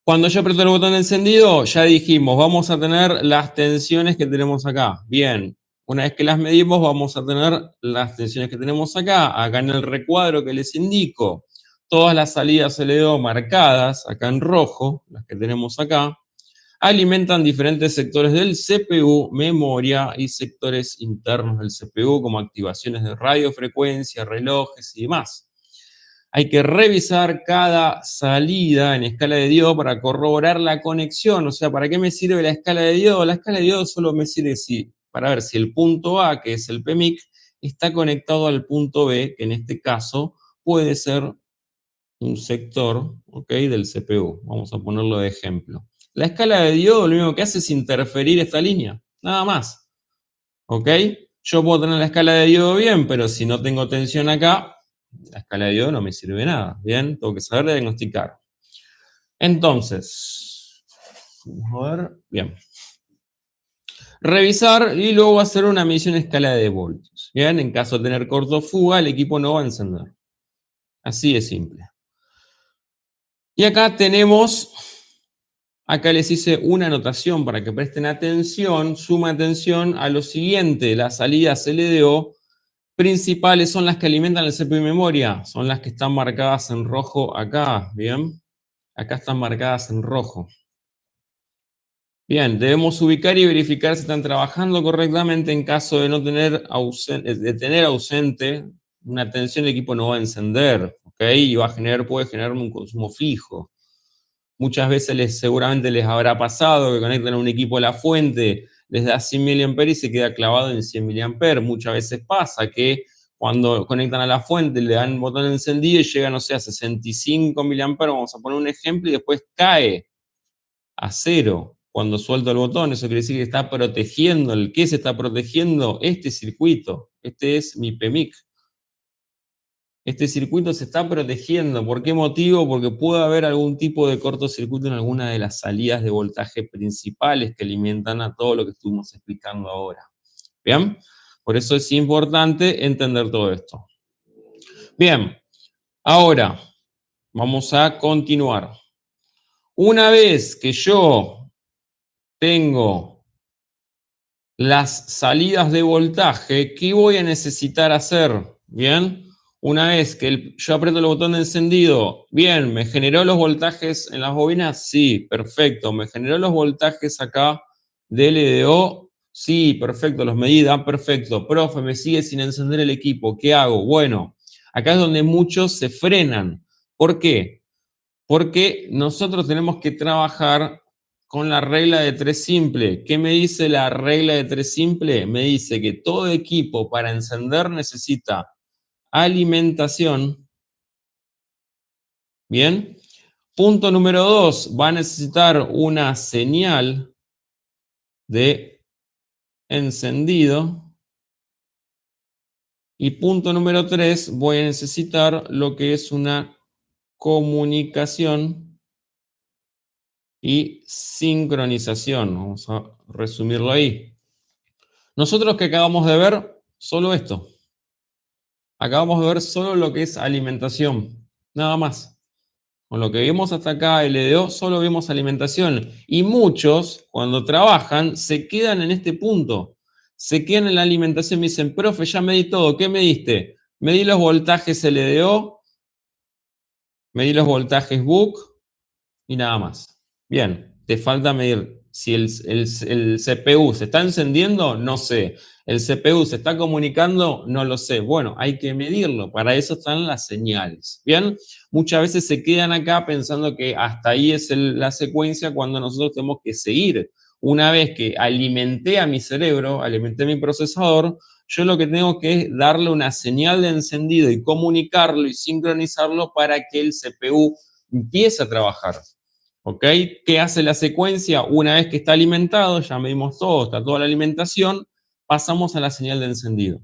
cuando yo aprieto el botón de encendido, ya dijimos, vamos a tener las tensiones que tenemos acá. Bien, una vez que las medimos, vamos a tener las tensiones que tenemos acá. Acá en el recuadro que les indico, todas las salidas LDO marcadas, acá en rojo, las que tenemos acá, alimentan diferentes sectores del CPU, memoria y sectores internos del CPU, como activaciones de radiofrecuencia, relojes y demás. Hay que revisar cada salida en escala de diodo para corroborar la conexión. O sea, ¿para qué me sirve la escala de diodo? La escala de diodo solo me sirve para ver si el punto A, que es el PMIC, está conectado al punto B, que en este caso puede ser un sector, ¿ok?, del CPU. Vamos a ponerlo de ejemplo. La escala de diodo lo único que hace es interferir esta línea, nada más. ¿Ok? Yo puedo tener la escala de diodo bien, pero si no tengo tensión acá, la escala de diodo no me sirve de nada. Bien, tengo que saber diagnosticar. Entonces, vamos a ver, bien. Revisar y luego hacer una medición en escala de voltios. Bien, en caso de tener corto fuga, el equipo no va a encender. Así de simple. Y acá tenemos, acá les hice una anotación para que presten atención, suma atención a lo siguiente: las salidas LDO principales son las que alimentan el CPU y memoria, son las que están marcadas en rojo acá, ¿bien? Acá están marcadas en rojo. Bien, debemos ubicar y verificar si están trabajando correctamente. En caso de no tener ausente una tensión, el equipo no va a encender, ¿ok? Y puede generar un consumo fijo. Muchas veces seguramente les habrá pasado que conectan a un equipo a la fuente, les da 100 mA y se queda clavado en 100 mA. Muchas veces pasa que cuando conectan a la fuente le dan un botón encendido y llega, no sé, a 65 mA, vamos a poner un ejemplo, y después cae a cero cuando suelto el botón. Eso quiere decir que está protegiendo. ¿Qué se está protegiendo? Este circuito. Este es mi PMIC. Este circuito se está protegiendo. ¿Por qué motivo? Porque puede haber algún tipo de cortocircuito en alguna de las salidas de voltaje principales que alimentan a todo lo que estuvimos explicando ahora. ¿Bien? Por eso es importante entender todo esto. Bien. Ahora, vamos a continuar. Una vez que yo tengo las salidas de voltaje, ¿qué voy a necesitar hacer? Bien, una vez que yo aprieto el botón de encendido, bien, ¿me generó los voltajes en las bobinas? Sí, perfecto. ¿Me generó los voltajes acá de LDO? Sí, perfecto, los medí, perfecto. Profe, me sigue sin encender el equipo, ¿qué hago? Bueno, acá es donde muchos se frenan. ¿Por qué? Porque nosotros tenemos que trabajar con la regla de 3 simple. ¿Qué me dice la regla de 3 simple? Me dice que todo equipo para encender necesita alimentación. Bien. Punto número 2, va a necesitar una señal de encendido. Y punto número 3, voy a necesitar lo que es una comunicación y sincronización. Vamos a resumirlo ahí. Nosotros que acabamos de ver solo esto. Acabamos de ver solo lo que es alimentación. Nada más. Con lo que vimos hasta acá, LDO, solo vimos alimentación. Y muchos, cuando trabajan, se quedan en este punto. Se quedan en la alimentación y me dicen, profe, ya medí todo. ¿Qué mediste? Medí los voltajes LDO, medí los voltajes BUC y nada más. Bien, te falta medir si el CPU se está encendiendo, no sé. El CPU se está comunicando, no lo sé. Bueno, hay que medirlo, para eso están las señales. Bien, muchas veces se quedan acá pensando que hasta ahí es la secuencia cuando nosotros tenemos que seguir. Una vez que alimenté a mi cerebro, alimenté a mi procesador, yo lo que tengo que es darle una señal de encendido y comunicarlo y sincronizarlo para que el CPU empiece a trabajar. ¿Ok? ¿Qué hace la secuencia? Una vez que está alimentado, ya medimos todo, está toda la alimentación, pasamos a la señal de encendido.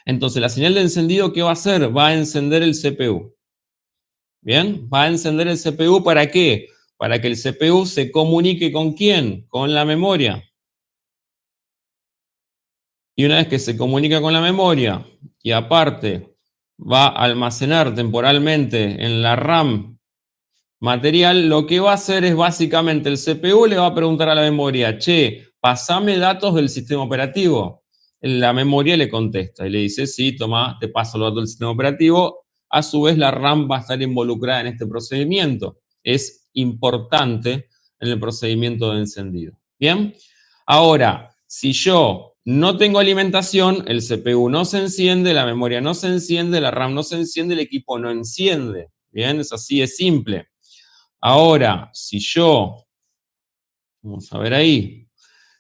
Entonces, la señal de encendido, ¿qué va a hacer? Va a encender el CPU. ¿Bien? Va a encender el CPU, ¿para qué? Para que el CPU se comunique ¿con quién? Con la memoria. Y una vez que se comunica con la memoria y aparte va a almacenar temporalmente en la RAM material, lo que va a hacer es básicamente el CPU le va a preguntar a la memoria, che, pasame datos del sistema operativo. La memoria le contesta y le dice, sí, toma, te paso los datos del sistema operativo. A su vez, la RAM va a estar involucrada en este procedimiento. Es importante en el procedimiento de encendido. Bien, ahora, si yo no tengo alimentación, el CPU no se enciende, la memoria no se enciende, la RAM no se enciende, el equipo no enciende. Bien, es así de simple. Ahora, si yo, vamos a ver ahí,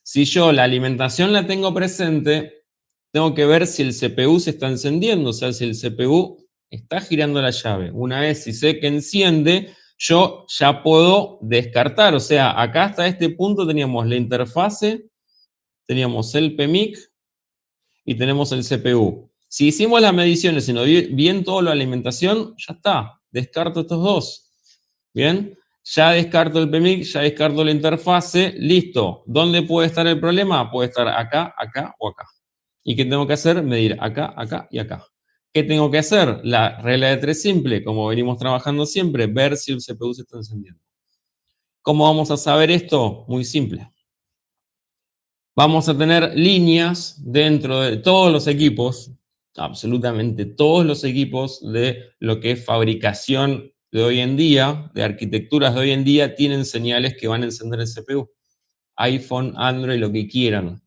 si yo la alimentación la tengo presente, tengo que ver si el CPU se está encendiendo, o sea, si el CPU está girando la llave. Una vez si sé que enciende, yo ya puedo descartar, o sea, acá hasta este punto teníamos la interfase, teníamos el PMIC y tenemos el CPU. Si hicimos las mediciones y nos dio bien toda la alimentación, ya está, descarto estos dos. Bien, ya descarto el PMIC, ya descarto la interfase, listo. ¿Dónde puede estar el problema? Puede estar acá, acá o acá. ¿Y qué tengo que hacer? Medir acá, acá y acá. ¿Qué tengo que hacer? La regla de 3 simple, como venimos trabajando siempre, ver si el CPU se está encendiendo. ¿Cómo vamos a saber esto? Muy simple. Vamos a tener líneas dentro de todos los equipos, absolutamente todos los equipos de lo que es fabricación de hoy en día, de arquitecturas de hoy en día, tienen señales que van a encender el CPU. iPhone, Android, lo que quieran,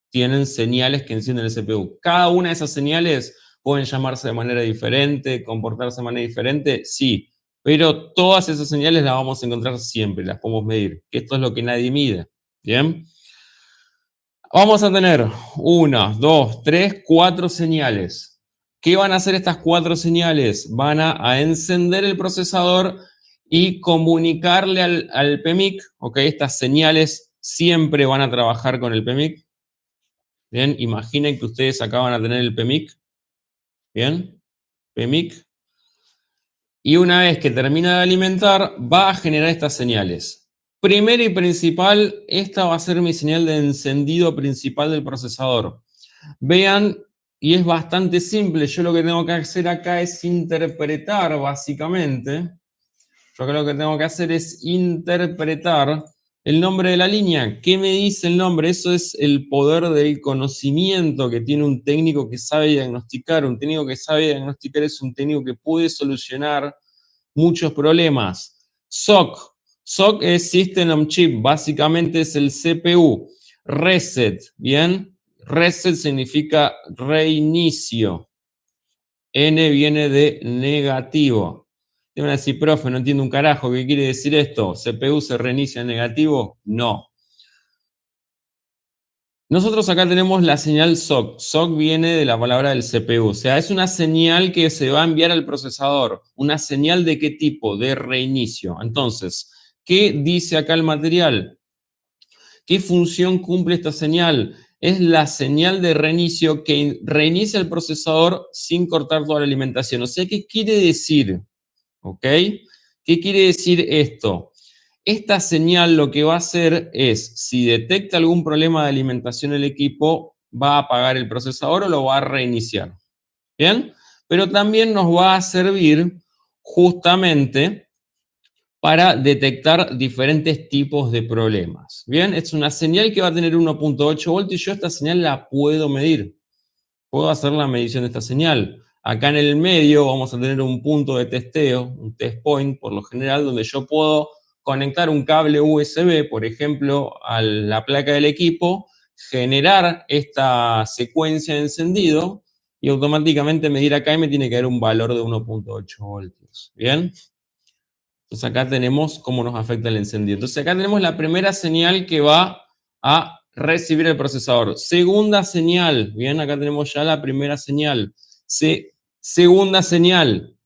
tienen señales que encienden el CPU. Cada una de esas señales pueden llamarse de manera diferente, comportarse de manera diferente, sí, pero todas esas señales las vamos a encontrar siempre, las podemos medir, que esto es lo que nadie mide, ¿bien? Vamos a tener 1, 2, 3, 4 señales. ¿Qué van a hacer estas 4 señales? Van a encender el procesador y comunicarle al PMIC, ¿ok? Estas señales siempre van a trabajar con el PMIC. Bien, imaginen que ustedes acá van a tener el PMIC. Bien, PMIC. Y una vez que termina de alimentar, va a generar estas señales. Primero y principal, esta va a ser mi señal de encendido principal del procesador. Vean y es bastante simple. Yo lo que tengo que hacer acá es interpretar, básicamente. Yo creo que tengo que hacer es interpretar el nombre de la línea. ¿Qué me dice el nombre? Eso es el poder del conocimiento que tiene un técnico que sabe diagnosticar. Un técnico que sabe diagnosticar es un técnico que puede solucionar muchos problemas. SOC. SOC es System on Chip. Básicamente es el CPU. Reset. ¿Bien? Reset significa reinicio. N viene de negativo. Te van a decir, profe, no entiendo un carajo, ¿qué quiere decir esto? ¿CPU se reinicia en negativo? No. Nosotros acá tenemos la señal SOC. SOC viene de la palabra del CPU. O sea, es una señal que se va a enviar al procesador. ¿Una señal de qué tipo? De reinicio. Entonces, ¿qué dice acá el material? ¿Qué función cumple esta señal? Es la señal de reinicio que reinicia el procesador sin cortar toda la alimentación. O sea, ¿qué quiere decir? ¿Ok? ¿Qué quiere decir esto? Esta señal lo que va a hacer es, si detecta algún problema de alimentación el equipo, va a apagar el procesador o lo va a reiniciar. ¿Bien? Pero también nos va a servir justamente para detectar diferentes tipos de problemas. Bien, es una señal que va a tener 1.8 voltios y yo esta señal la puedo medir. Puedo hacer la medición de esta señal. Acá en el medio vamos a tener un punto de testeo, un test point por lo general, donde yo puedo conectar un cable USB, por ejemplo, a la placa del equipo, generar esta secuencia de encendido y automáticamente medir acá y me tiene que dar un valor de 1.8 voltios. ¿Bien? Entonces acá tenemos cómo nos afecta el encendido. Entonces acá tenemos la primera señal que va a recibir el procesador. Segunda señal, bien, acá tenemos ya la primera señal. Segunda señal.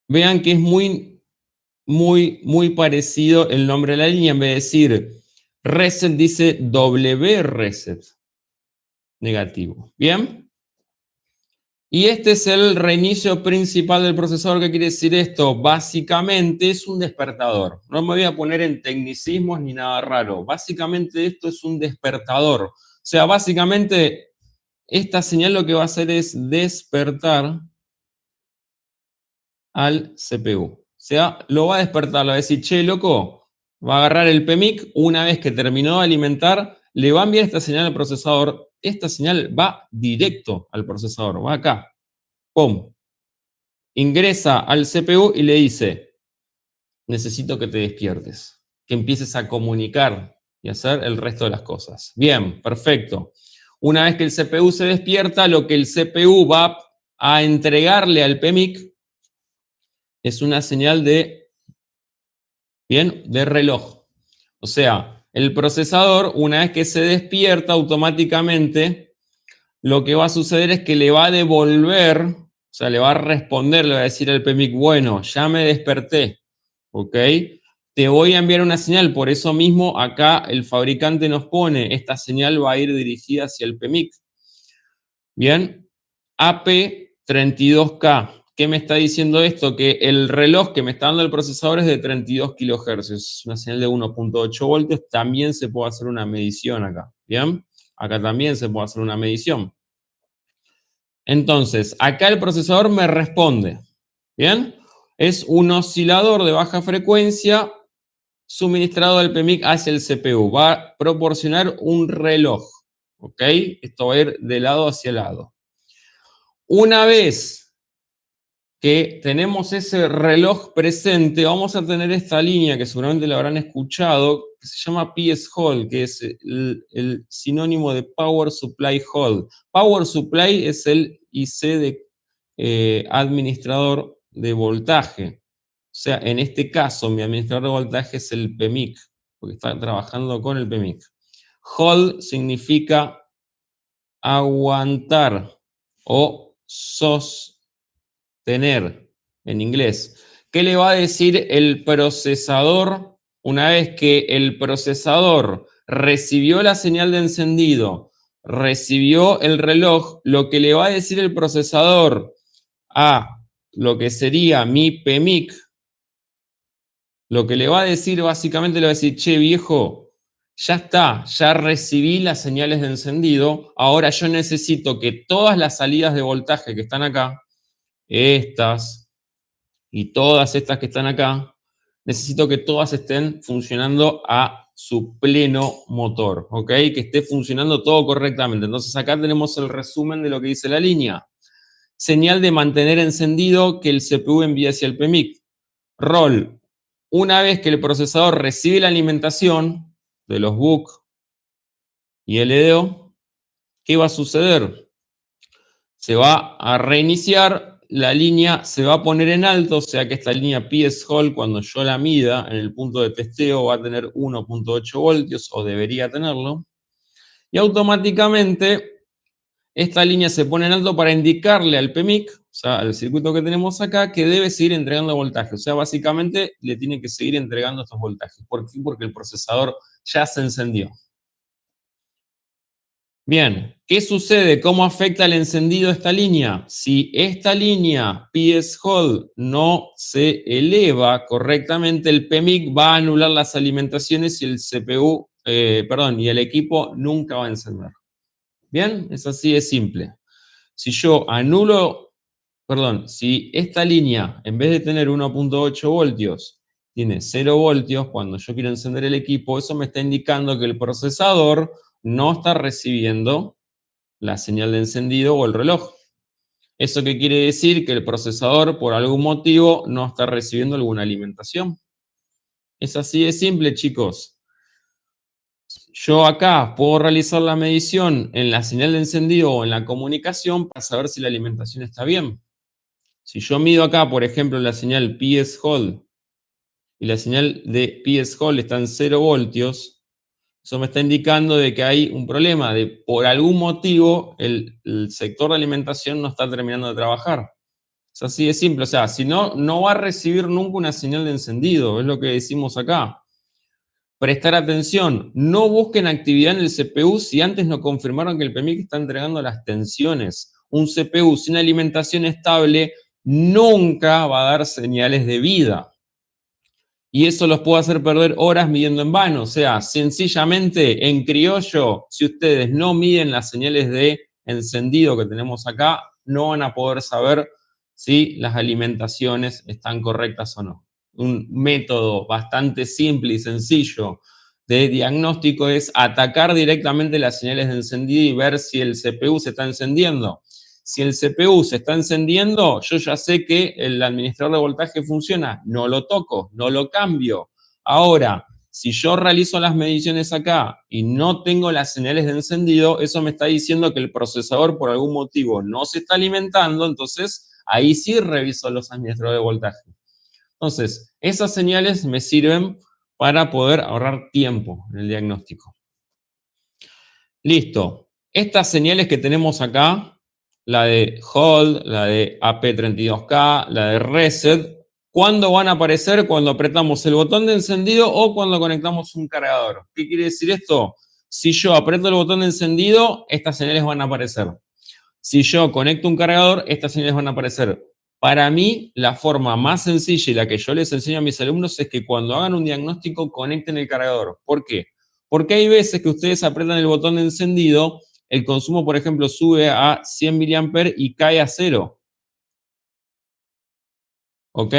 Vean que es muy parecido el nombre de la línea. En vez de decir reset, dice W reset. Negativo. Bien. Y este es el reinicio principal del procesador. ¿Qué quiere decir esto? Básicamente es un despertador. No me voy a poner en tecnicismos ni nada raro. Básicamente esto es un despertador. O sea, básicamente esta señal lo que va a hacer es despertar al CPU. O sea, lo va a despertar, le va a decir, che, loco, va a agarrar el PMIC, una vez que terminó de alimentar, le va a enviar esta señal al procesador. Esta señal va directo al procesador, va acá. ¡Pum! Ingresa al CPU y le dice, necesito que te despiertes, que empieces a comunicar y hacer el resto de las cosas. Bien, perfecto. Una vez que el CPU se despierta, lo que el CPU va a entregarle al PMIC es una señal de, bien, de reloj. O sea, el procesador, una vez que se despierta automáticamente, lo que va a suceder es que le va a devolver, o sea, le va a responder, le va a decir al PMIC, bueno, ya me desperté, ¿ok? Te voy a enviar una señal, por eso mismo acá el fabricante nos pone, esta señal va a ir dirigida hacia el PMIC. Bien, AP32K. ¿Qué me está diciendo esto? Que el reloj que me está dando el procesador es de 32 kHz, es una señal de 1.8 voltios, también se puede hacer una medición acá, ¿bien? Acá también se puede hacer una medición. Entonces, acá el procesador me responde, ¿bien? Es un oscilador de baja frecuencia suministrado del PMIC hacia el CPU. Va a proporcionar un reloj, ¿ok? Esto va a ir de lado hacia lado. Una vez que tenemos ese reloj presente, vamos a tener esta línea que seguramente la habrán escuchado, que se llama PS Hold, que es el sinónimo de Power Supply Hold. Power Supply es el IC de administrador de voltaje. O sea, en este caso, mi administrador de voltaje es el PMIC, porque está trabajando con el PMIC. Hold significa aguantar o sostener en inglés. ¿Qué le va a decir el procesador una vez que el procesador recibió la señal de encendido, recibió el reloj? Lo que le va a decir el procesador a lo que sería mi PMIC, lo que le va a decir básicamente, le va a decir, che viejo, Ya está, ya recibí las señales de encendido. Ahora yo necesito que todas las salidas de voltaje que están acá, estas y todas estas que están acá, necesito que todas estén funcionando a su pleno motor, ¿ok? Que esté funcionando todo correctamente. Entonces acá tenemos el resumen de lo que dice la línea. Señal de mantener encendido que el CPU envía hacia el PMIC. Rol. Una vez que el procesador recibe la alimentación de los BUC y LDO, ¿qué va a suceder? Se va a reiniciar, la línea se va a poner en alto, o sea que esta línea PS Hall, cuando yo la mida en el punto de testeo, va a tener 1.8 voltios, o debería tenerlo, y automáticamente esta línea se pone en alto para indicarle al PMIC, o sea, al circuito que tenemos acá, que debe seguir entregando voltaje. O sea, básicamente le tiene que seguir entregando estos voltajes. ¿Por qué? Porque el procesador ya se encendió. Bien, ¿qué sucede? ¿Cómo afecta el encendido esta línea? Si esta línea PS Hold no se eleva correctamente, el PMIC va a anular las alimentaciones y el CPU, y el equipo nunca va a encender. Bien, es así de simple. Si yo anulo, si esta línea, en vez de tener 1.8 voltios, tiene 0 voltios, cuando yo quiero encender el equipo, eso me está indicando que el procesador no está recibiendo la señal de encendido o el reloj. ¿Eso qué quiere decir? Que el procesador, por algún motivo, no está recibiendo alguna alimentación. Es así de simple, chicos. Yo acá puedo realizar la medición en la señal de encendido o en la comunicación para saber si la alimentación está bien. Si yo mido acá, por ejemplo, la señal PS Hold y la señal de PS Hold está en 0 voltios, eso me está indicando de que hay un problema, de por algún motivo el sector de alimentación no está terminando de trabajar. Es así de simple, o sea, si no, no va a recibir nunca una señal de encendido, es lo que decimos acá. Prestar atención, no busquen actividad en el CPU si antes no confirmaron que el PMIC está entregando las tensiones. Un CPU sin alimentación estable nunca va a dar señales de vida. Y eso los puede hacer perder horas midiendo en vano. O sea, sencillamente, en criollo, si ustedes no miden las señales de encendido que tenemos acá, no van a poder saber si las alimentaciones están correctas o no. Un método bastante simple y sencillo de diagnóstico es atacar directamente las señales de encendido y ver si el CPU se está encendiendo. Si el CPU se está encendiendo, yo ya sé que el administrador de voltaje funciona, no lo toco, no lo cambio. Ahora, si yo realizo las mediciones acá y no tengo las señales de encendido, eso me está diciendo que el procesador por algún motivo no se está alimentando, entonces ahí sí reviso los administradores de voltaje. Entonces, esas señales me sirven para poder ahorrar tiempo en el diagnóstico. Listo. Estas señales que tenemos acá, la de hold, la de AP32K, la de reset, ¿cuándo van a aparecer? Cuando apretamos el botón de encendido o cuando conectamos un cargador. ¿Qué quiere decir esto? Si yo aprieto el botón de encendido, estas señales van a aparecer. Si yo conecto un cargador, estas señales van a aparecer. Para mí, la forma más sencilla y la que yo les enseño a mis alumnos es que cuando hagan un diagnóstico, conecten el cargador. ¿Por qué? Porque hay veces que ustedes apretan el botón de encendido, el consumo, por ejemplo, sube a 100 mA y cae a 0. ¿Ok?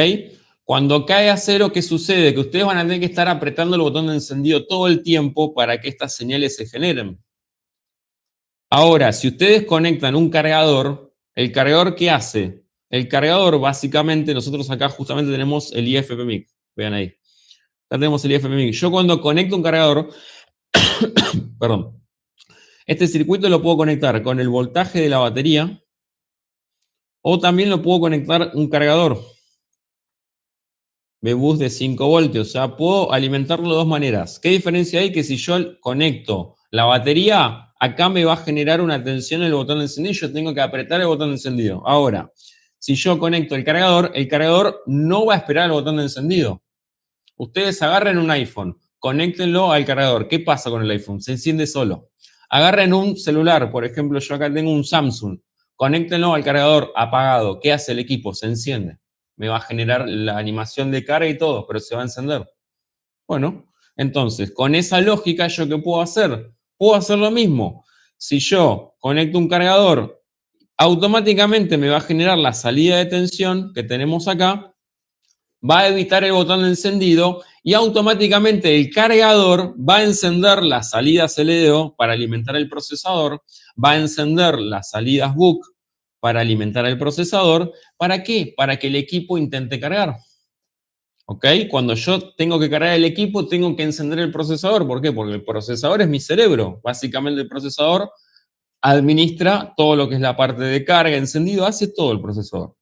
Cuando cae a 0, ¿qué sucede? Que ustedes van a tener que estar apretando el botón de encendido todo el tiempo para que estas señales se generen. Ahora, si ustedes conectan un cargador, ¿el cargador qué hace? El cargador, básicamente, nosotros acá justamente tenemos el IFPMIC. Vean ahí. Acá tenemos el IFPMIC. Yo cuando conecto un cargador, perdón, este circuito lo puedo conectar con el voltaje de la batería o también lo puedo conectar un cargador B-Bus de 5 voltios. O sea, puedo alimentarlo de dos maneras. ¿Qué diferencia hay? Que si yo conecto la batería, acá me va a generar una tensión en el botón de encendido y yo tengo que apretar el botón de encendido. Ahora, si yo conecto el cargador no va a esperar el botón de encendido. Ustedes agarren un iPhone, conéctenlo al cargador. ¿Qué pasa con el iPhone? Se enciende solo. Agarren un celular, por ejemplo, yo acá tengo un Samsung, conéctenlo al cargador apagado. ¿Qué hace el equipo? Se enciende. Me va a generar la animación de carga y todo, pero se va a encender. Bueno, Entonces, con esa lógica, ¿yo qué puedo hacer? Puedo hacer lo mismo. Si yo conecto un cargador, automáticamente me va a generar la salida de tensión que tenemos acá, va a evitar el botón de encendido y automáticamente el cargador va a encender las salidas LDO para alimentar el procesador, va a encender las salidas BUC para alimentar el procesador. ¿Para qué? Para que el equipo intente cargar. ¿Ok? Cuando yo tengo que cargar el equipo, tengo que encender el procesador. ¿Por qué? Porque el procesador es mi cerebro. Básicamente el procesador administra todo lo que es la parte de carga, encendido, hace todo el procesador.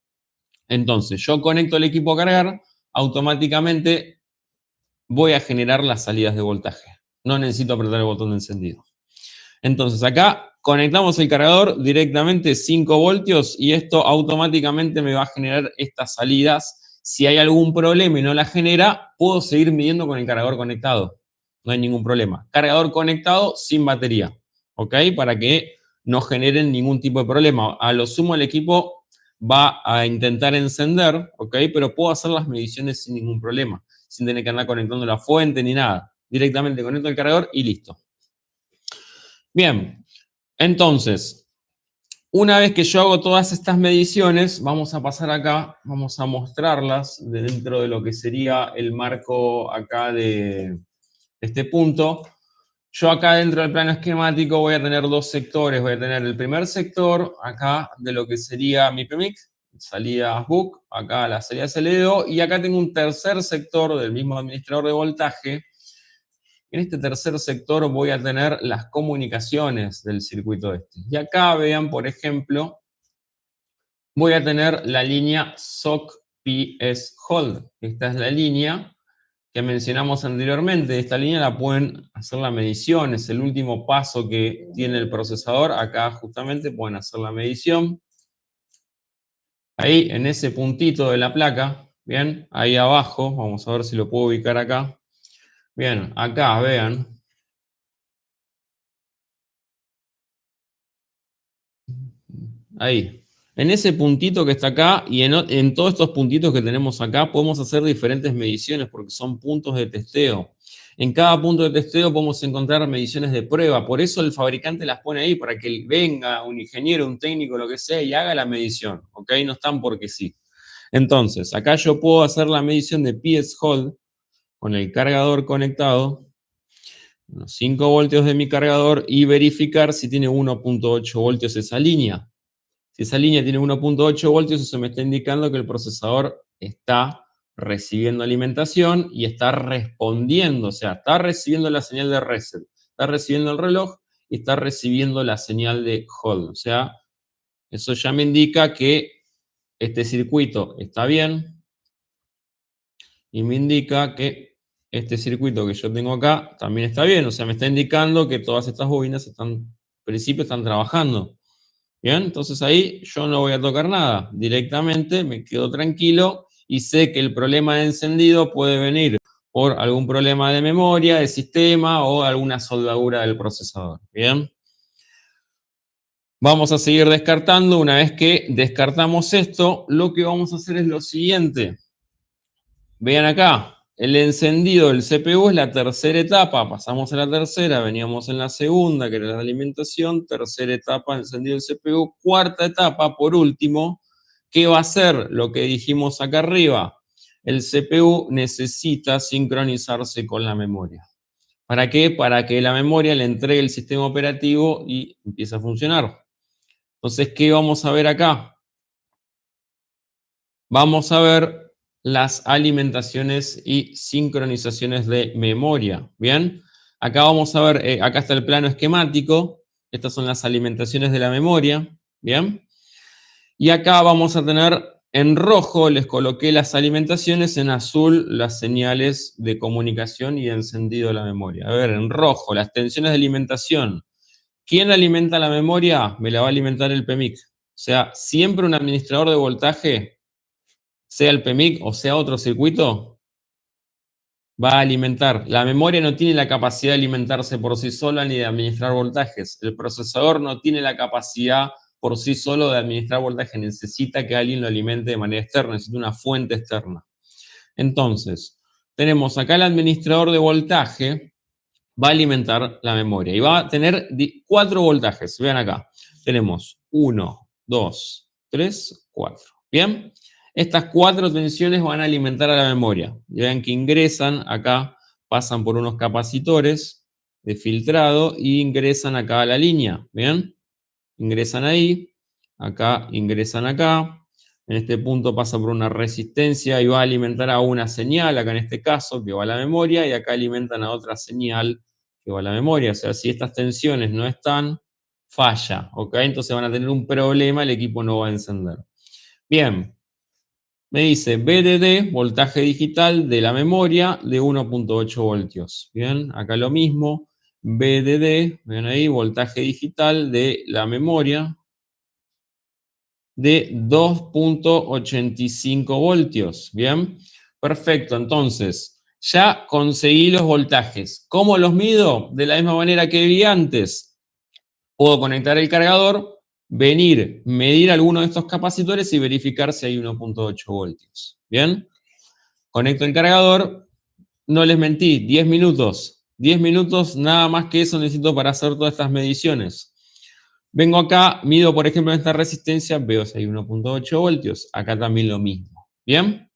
Entonces, yo conecto el equipo a cargar, automáticamente voy a generar las salidas de voltaje. No necesito apretar el botón de encendido. Entonces, acá conectamos el cargador directamente 5 voltios y esto automáticamente me va a generar estas salidas. Si hay algún problema y no la genera, puedo seguir midiendo con el cargador conectado. No hay ningún problema. Cargador conectado sin batería, ¿ok? Para que no generen ningún tipo de problema. A lo sumo el equipo va a intentar encender, ¿ok? Pero puedo hacer las mediciones sin ningún problema, sin tener que andar conectando la fuente ni nada. Directamente conecto el cargador y listo. Bien, entonces, una vez que yo hago todas estas mediciones, vamos a pasar acá, vamos a mostrarlas dentro de lo que sería el marco acá de este punto. Yo acá dentro del plano esquemático voy a tener dos sectores. Voy a tener el primer sector acá de lo que sería mi PMIC, salidas BUC, acá las salidas LDO, y acá tengo un tercer sector del mismo administrador de voltaje. En este tercer sector voy a tener las comunicaciones del circuito este. Y acá vean, por ejemplo, voy a tener la línea SOC PS Hold. Esta es la línea que mencionamos anteriormente. Esta línea la pueden hacer la medición, es el último paso que tiene el procesador. Acá justamente pueden hacer la medición. Ahí, en ese puntito de la placa, bien, ahí abajo, vamos a ver si lo puedo ubicar acá. Bien, acá vean. Ahí. En ese puntito que está acá y en todos estos puntitos que tenemos acá podemos hacer diferentes mediciones porque son puntos de testeo. En cada punto de testeo podemos encontrar mediciones de prueba. Por eso el fabricante las pone ahí para que venga un ingeniero, un técnico, lo que sea y haga la medición. ¿Ok? No están porque sí. Entonces, acá yo puedo hacer la medición de PS Hold con el cargador conectado, los 5 voltios de mi cargador y verificar si tiene 1.8 voltios esa línea. Si esa línea tiene 1.8 voltios, eso me está indicando que el procesador está recibiendo alimentación y está respondiendo, o sea, está recibiendo la señal de reset, está recibiendo el reloj y está recibiendo la señal de hold. O sea, eso ya me indica que este circuito está bien y me indica que este circuito que yo tengo acá también está bien. O sea, me está indicando que todas estas bobinas están, en principio, están trabajando. Bien, entonces ahí yo no voy a tocar nada. Directamente me quedo tranquilo y sé que el problema de encendido puede venir por algún problema de memoria, de sistema o alguna soldadura del procesador. Bien. Vamos a seguir descartando. Una vez que descartamos esto, lo que vamos a hacer es lo siguiente. Vean acá. El encendido del CPU es la tercera etapa, pasamos a la tercera, veníamos en la segunda, que era la alimentación, tercera etapa, encendido del CPU, cuarta etapa, por último, ¿qué va a hacer? Lo que dijimos acá arriba, el CPU necesita sincronizarse con la memoria. ¿Para qué? Para que la memoria le entregue el sistema operativo y empiece a funcionar. Entonces, ¿qué vamos a ver acá? Vamos a ver las alimentaciones y sincronizaciones de memoria. Bien, acá vamos a ver, acá está el plano esquemático. Estas son las alimentaciones de la memoria. Bien, y acá vamos a tener en rojo, les coloqué las alimentaciones, en azul las señales de comunicación y de encendido de la memoria. A ver, en rojo, las tensiones de alimentación. ¿Quién alimenta la memoria? Me la va a alimentar el PMIC. O sea, siempre un administrador de voltaje, sea el PMIC o sea otro circuito, va a alimentar. La memoria no tiene la capacidad de alimentarse por sí sola ni de administrar voltajes. El procesador no tiene la capacidad por sí solo de administrar voltaje. Necesita que alguien lo alimente de manera externa, necesita una fuente externa. Entonces, tenemos acá el administrador de voltaje, va a alimentar la memoria y va a tener 4 voltajes. Vean acá, tenemos 1, 2, 3, 4. ¿Bien? Estas 4 tensiones van a alimentar a la memoria. Vean que ingresan acá, pasan por unos capacitores de filtrado y ingresan acá a la línea. ¿Bien? Ingresan ahí, acá ingresan acá. En este punto pasa por una resistencia y va a alimentar a una señal, acá en este caso, que va a la memoria, y acá alimentan a otra señal que va a la memoria. O sea, si estas tensiones no están, falla, ¿ok? Entonces van a tener un problema, el equipo no va a encender. Bien, me dice VDD, voltaje digital de la memoria de 1.8 voltios. Bien, acá lo mismo, VDD, ven ahí, voltaje digital de la memoria de 2.85 voltios. Bien, perfecto. Entonces, ya conseguí los voltajes. ¿Cómo los mido? De la misma manera que vi antes. Puedo conectar el cargador, venir, medir alguno de estos capacitores y verificar si hay 1.8 voltios. Bien, conecto el cargador. No les mentí, 10 minutos. 10 minutos, nada más que eso necesito para hacer todas estas mediciones. Vengo acá, mido por ejemplo esta resistencia, veo si hay 1.8 voltios, acá también lo mismo, ¿bien?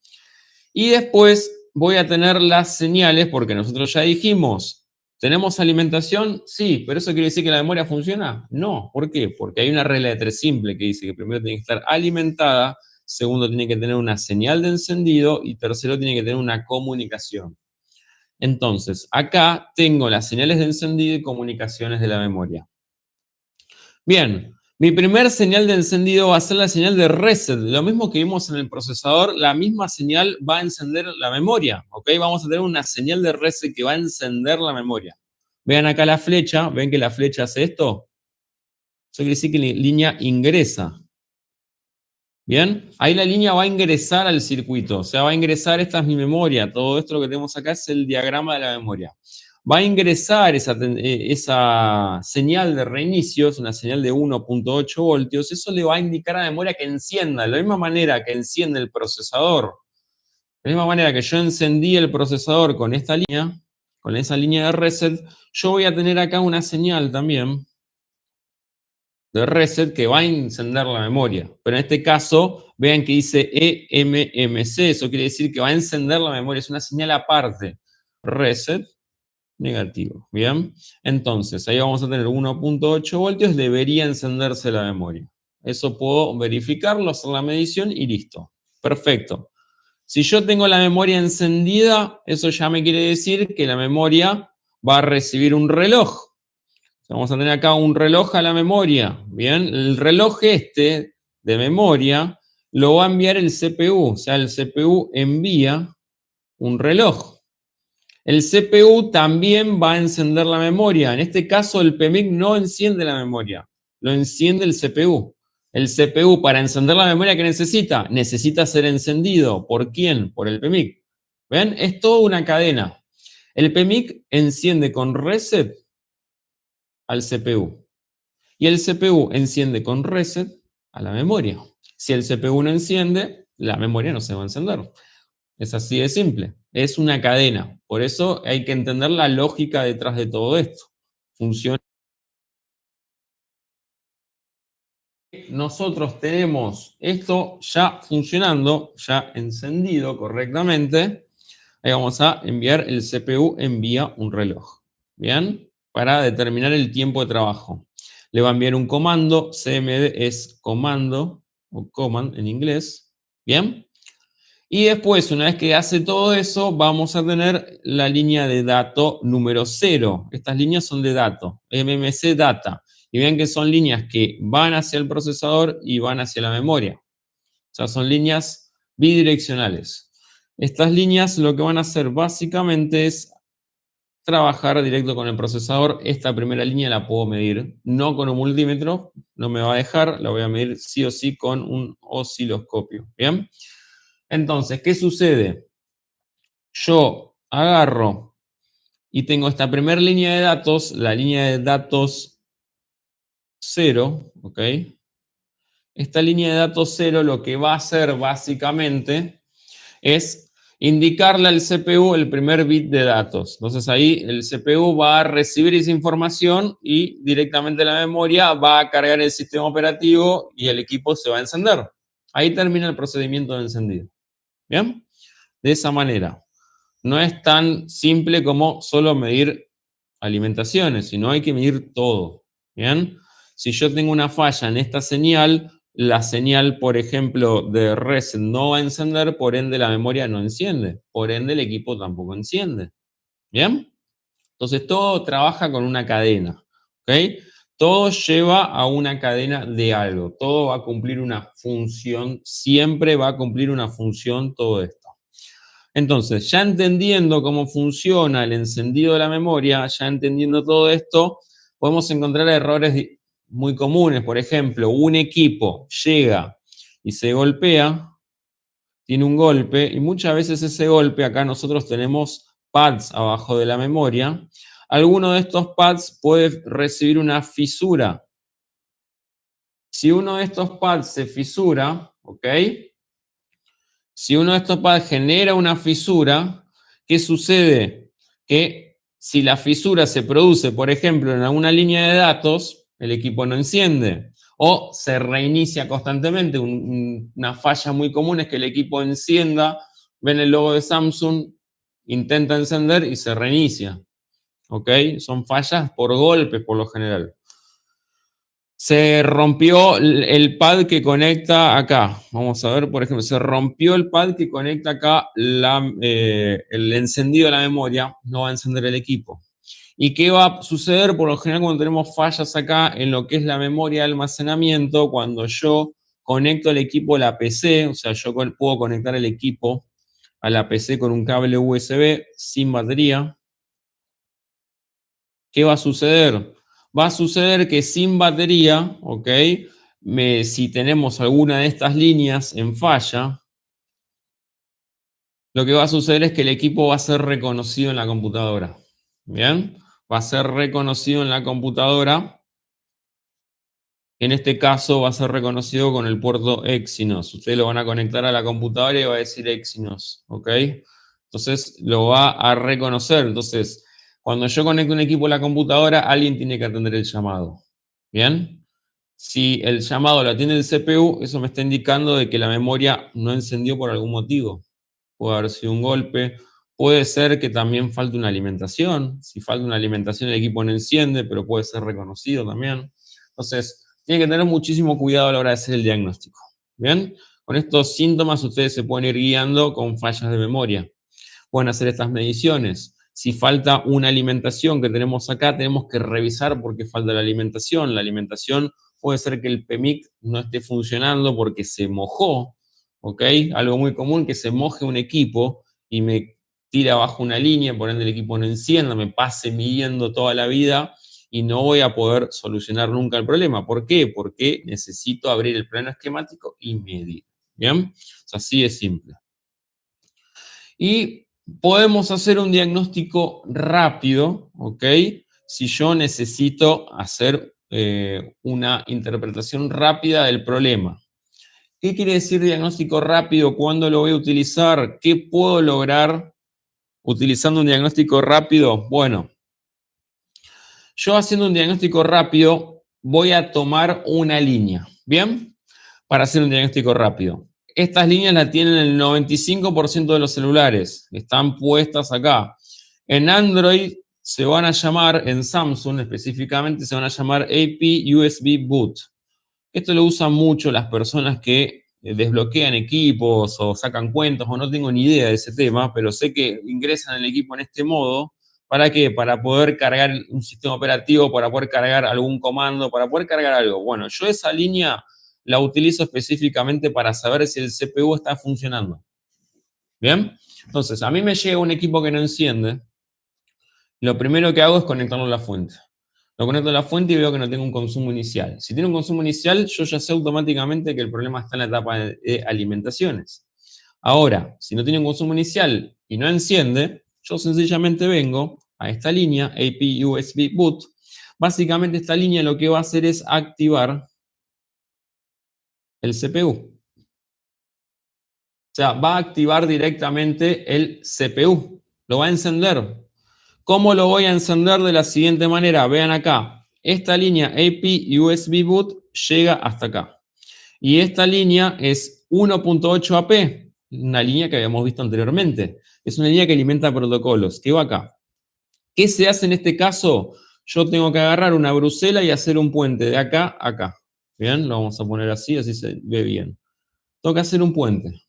Y después voy a tener las señales, porque nosotros ya dijimos, ¿tenemos alimentación? Sí, pero ¿eso quiere decir que la memoria funciona? No, ¿por qué? Porque hay una regla de 3 simple que dice que primero tiene que estar alimentada, segundo tiene que tener una señal de encendido y tercero tiene que tener una comunicación. Entonces, acá tengo las señales de encendido y comunicaciones de la memoria. Bien, mi primer señal de encendido va a ser la señal de reset. Lo mismo que vimos en el procesador, la misma señal va a encender la memoria, ¿ok? Vamos a tener una señal de reset que va a encender la memoria. Vean acá la flecha, ¿ven que la flecha hace esto? Eso quiere decir que la línea ingresa. ¿Bien? Ahí la línea va a ingresar al circuito, o sea, va a ingresar, esta es mi memoria, todo esto lo que tenemos acá es el diagrama de la memoria. Va a ingresar esa señal de reinicio, es una señal de 1.8 voltios, eso le va a indicar a la memoria que encienda, de la misma manera que enciende el procesador, de la misma manera que yo encendí el procesador con esta línea, con esa línea de reset, yo voy a tener acá una señal también de reset que va a encender la memoria. Pero en este caso, vean que dice EMMC, eso quiere decir que va a encender la memoria, es una señal aparte. Reset, negativo, ¿bien? Entonces, ahí vamos a tener 1.8 voltios, debería encenderse la memoria. Eso puedo verificarlo, hacer la medición y listo. Perfecto. Si yo tengo la memoria encendida, eso ya me quiere decir que la memoria va a recibir un reloj. Vamos a tener acá un reloj a la memoria. Bien, el reloj este de memoria lo va a enviar el CPU. O sea, el CPU envía un reloj. El CPU también va a encender la memoria. En este caso, el PMIC no enciende la memoria, lo enciende el CPU. El CPU, para encender la memoria, ¿qué necesita? Necesita ser encendido. ¿Por quién? Por el PMIC. ¿Ven? Es toda una cadena. El PMIC enciende con reset al CPU. Y el CPU enciende con reset a la memoria. Si el CPU no enciende, la memoria no se va a encender. Es así de simple. Es una cadena. Por eso hay que entender la lógica detrás de todo esto. Funciona. Nosotros tenemos esto ya funcionando, ya encendido correctamente. Ahí vamos a enviar, el CPU envía un reloj. ¿Bien? Para determinar el tiempo de trabajo. Le va a enviar un comando, CMD es comando, o command en inglés. ¿Bien? Y después, una vez que hace todo eso, vamos a tener la línea de dato número 0. Estas líneas son de dato, MMC data. Y vean que son líneas que van hacia el procesador y van hacia la memoria. O sea, son líneas bidireccionales. Estas líneas lo que van a hacer básicamente es trabajar directo con el procesador. Esta primera línea la puedo medir no con un multímetro, no me va a dejar, la voy a medir sí o sí con un osciloscopio. ¿Bien? Entonces, ¿qué sucede? Yo agarro y tengo esta primera línea de datos, la línea de datos 0, ¿ok? Esta línea de datos 0 lo que va a hacer básicamente es indicarle al CPU el primer bit de datos. Entonces ahí el CPU va a recibir esa información y directamente la memoria va a cargar el sistema operativo y el equipo se va a encender. Ahí termina el procedimiento de encendido. ¿Bien? De esa manera. No es tan simple como solo medir alimentaciones, sino hay que medir todo. ¿Bien? Si yo tengo una falla en esta señal, la señal, por ejemplo, de reset no va a encender, por ende la memoria no enciende, por ende el equipo tampoco enciende. ¿Bien? Entonces todo trabaja con una cadena. ¿Ok? Todo lleva a una cadena de algo, todo va a cumplir una función, siempre va a cumplir una función todo esto. Entonces, ya entendiendo cómo funciona el encendido de la memoria, ya entendiendo todo esto, podemos encontrar errores muy comunes. Por ejemplo, un equipo llega y se golpea, tiene un golpe, y muchas veces ese golpe, acá nosotros tenemos pads abajo de la memoria, alguno de estos pads puede recibir una fisura. Si uno de estos pads se fisura, ¿ok? Si uno de estos pads genera una fisura, ¿qué sucede? Que si la fisura se produce, por ejemplo, en alguna línea de datos, el equipo no enciende o se reinicia constantemente. Una falla muy común es que el equipo encienda, ven el logo de Samsung, intenta encender y se reinicia. ¿Ok? Son fallas por golpes por lo general. Se rompió el pad que conecta acá. Vamos a ver, por ejemplo, se rompió el pad que conecta acá el encendido de la memoria. No va a encender el equipo. ¿Y qué va a suceder? Por lo general, cuando tenemos fallas acá en lo que es la memoria de almacenamiento, cuando yo conecto el equipo a la PC, o sea, yo puedo conectar el equipo a la PC con un cable USB sin batería. ¿Qué va a suceder? Va a suceder que sin batería, ¿ok? Si tenemos alguna de estas líneas en falla, lo que va a suceder es que el equipo va a ser reconocido en la computadora. ¿Bien? Va a ser reconocido en la computadora. En este caso va a ser reconocido con el puerto Exynos. Ustedes lo van a conectar a la computadora y va a decir Exynos, ¿ok? Entonces lo va a reconocer. Entonces, cuando yo conecto un equipo a la computadora, alguien tiene que atender el llamado. ¿Bien? Si el llamado lo atiende el CPU, eso me está indicando de que la memoria no encendió por algún motivo. Puede haber sido un golpe, puede ser que también falte una alimentación. Si falta una alimentación, el equipo no enciende, pero puede ser reconocido también. Entonces, tienen que tener muchísimo cuidado a la hora de hacer el diagnóstico. ¿Bien? Con estos síntomas ustedes se pueden ir guiando con fallas de memoria. Pueden hacer estas mediciones. Si falta una alimentación que tenemos acá, tenemos que revisar por qué falta la alimentación. La alimentación puede ser que el PMIC no esté funcionando porque se mojó, ¿ok? Algo muy común, que se moje un equipo y me tire abajo una línea, por ende el equipo no encienda, me pase midiendo toda la vida y no voy a poder solucionar nunca el problema. ¿Por qué? Porque necesito abrir el plano esquemático y medir. ¿Bien? Es así de simple. Y podemos hacer un diagnóstico rápido, ¿ok? Si yo necesito hacer una interpretación rápida del problema. ¿Qué quiere decir diagnóstico rápido? ¿Cuándo lo voy a utilizar? ¿Qué puedo lograr utilizando un diagnóstico rápido? Bueno, yo haciendo un diagnóstico rápido voy a tomar una línea, ¿bien? Para hacer un diagnóstico rápido. Estas líneas las tienen el 95% de los celulares, están puestas acá. En Android se van a llamar, en Samsung específicamente, se van a llamar AP USB Boot. Esto lo usan mucho las personas que desbloquean equipos o sacan cuentas, o no tengo ni idea de ese tema, pero sé que ingresan el equipo en este modo. ¿Para qué? Para poder cargar un sistema operativo, para poder cargar algún comando, para poder cargar algo. Bueno, yo esa línea la utilizo específicamente para saber si el CPU está funcionando. ¿Bien? Entonces, a mí me llega un equipo que no enciende. Lo primero que hago es conectarlo a la fuente. Lo conecto a la fuente y veo que no tengo un consumo inicial. Si tiene un consumo inicial, yo ya sé automáticamente que el problema está en la etapa de alimentaciones. Ahora, si no tiene un consumo inicial y no enciende, yo sencillamente vengo a esta línea, AP USB Boot. Básicamente esta línea lo que va a hacer es activar el CPU. sea, va a activar directamente el CPU. Lo va a encender. ¿Cómo lo voy a encender? De la siguiente manera. Vean acá. Esta línea AP USB Boot llega hasta acá. Y esta línea es 1.8 AP, una línea que habíamos visto anteriormente. Es una línea que alimenta protocolos, que va acá. ¿Qué se hace en este caso? Yo tengo que agarrar una brusela y hacer un puente de acá a acá. Bien, lo vamos a poner así, así se ve bien. Tengo que hacer un puente.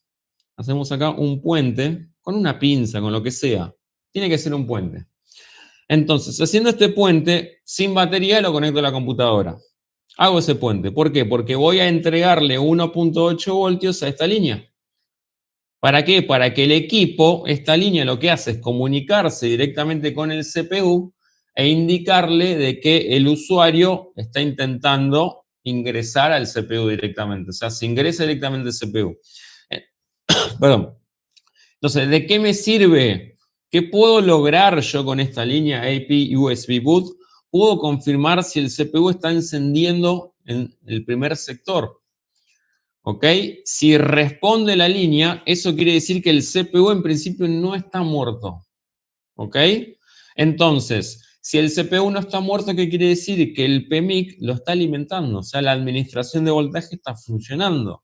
Hacemos acá un puente con una pinza, con lo que sea. Tiene que ser un puente. Entonces, haciendo este puente, sin batería lo conecto a la computadora. Hago ese puente. ¿Por qué? Porque voy a entregarle 1.8 voltios a esta línea. ¿Para qué? Para que el equipo, esta línea lo que hace es comunicarse directamente con el CPU e indicarle de que el usuario está intentando ingresar al CPU directamente. O sea, se ingresa directamente al CPU. Perdón. Entonces, ¿de qué me sirve? ¿Qué puedo lograr yo con esta línea AP USB Boot? Puedo confirmar si el CPU está encendiendo en el primer sector. ¿Ok? Si responde la línea, eso quiere decir que el CPU en principio no está muerto. ¿Ok? Entonces, si el CPU no está muerto, ¿qué quiere decir? Que el PMIC lo está alimentando, o sea, la administración de voltaje está funcionando.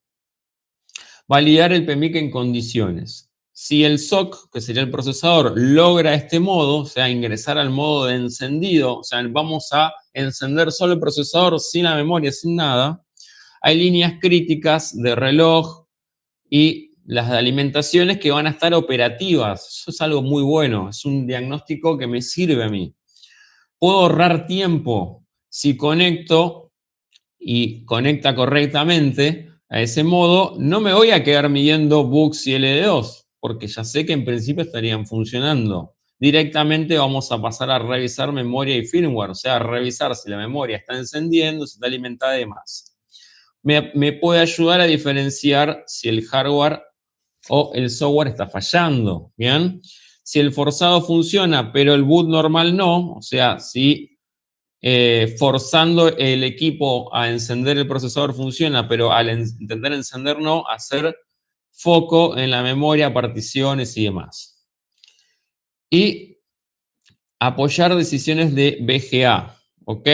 Validar el PMIC en condiciones. Si el SOC, que sería el procesador, logra este modo, o sea, ingresar al modo de encendido, o sea, vamos a encender solo el procesador sin la memoria, sin nada, hay líneas críticas de reloj y las de alimentaciones que van a estar operativas. Eso es algo muy bueno, es un diagnóstico que me sirve a mí. Puedo ahorrar tiempo si conecto y conecta correctamente a ese modo. No me voy a quedar midiendo bugs y LD2, porque ya sé que en principio estarían funcionando. Directamente vamos a pasar a revisar memoria y firmware, o sea, a revisar si la memoria está encendiendo, si está alimentada y demás. Me puede ayudar a diferenciar si el hardware o el software está fallando, ¿bien? Si el forzado funciona, pero el boot normal no, o sea, si forzando el equipo a encender el procesador funciona, pero al intentar encender no, hacer foco en la memoria, particiones y demás. Y apoyar decisiones de BGA, ¿ok?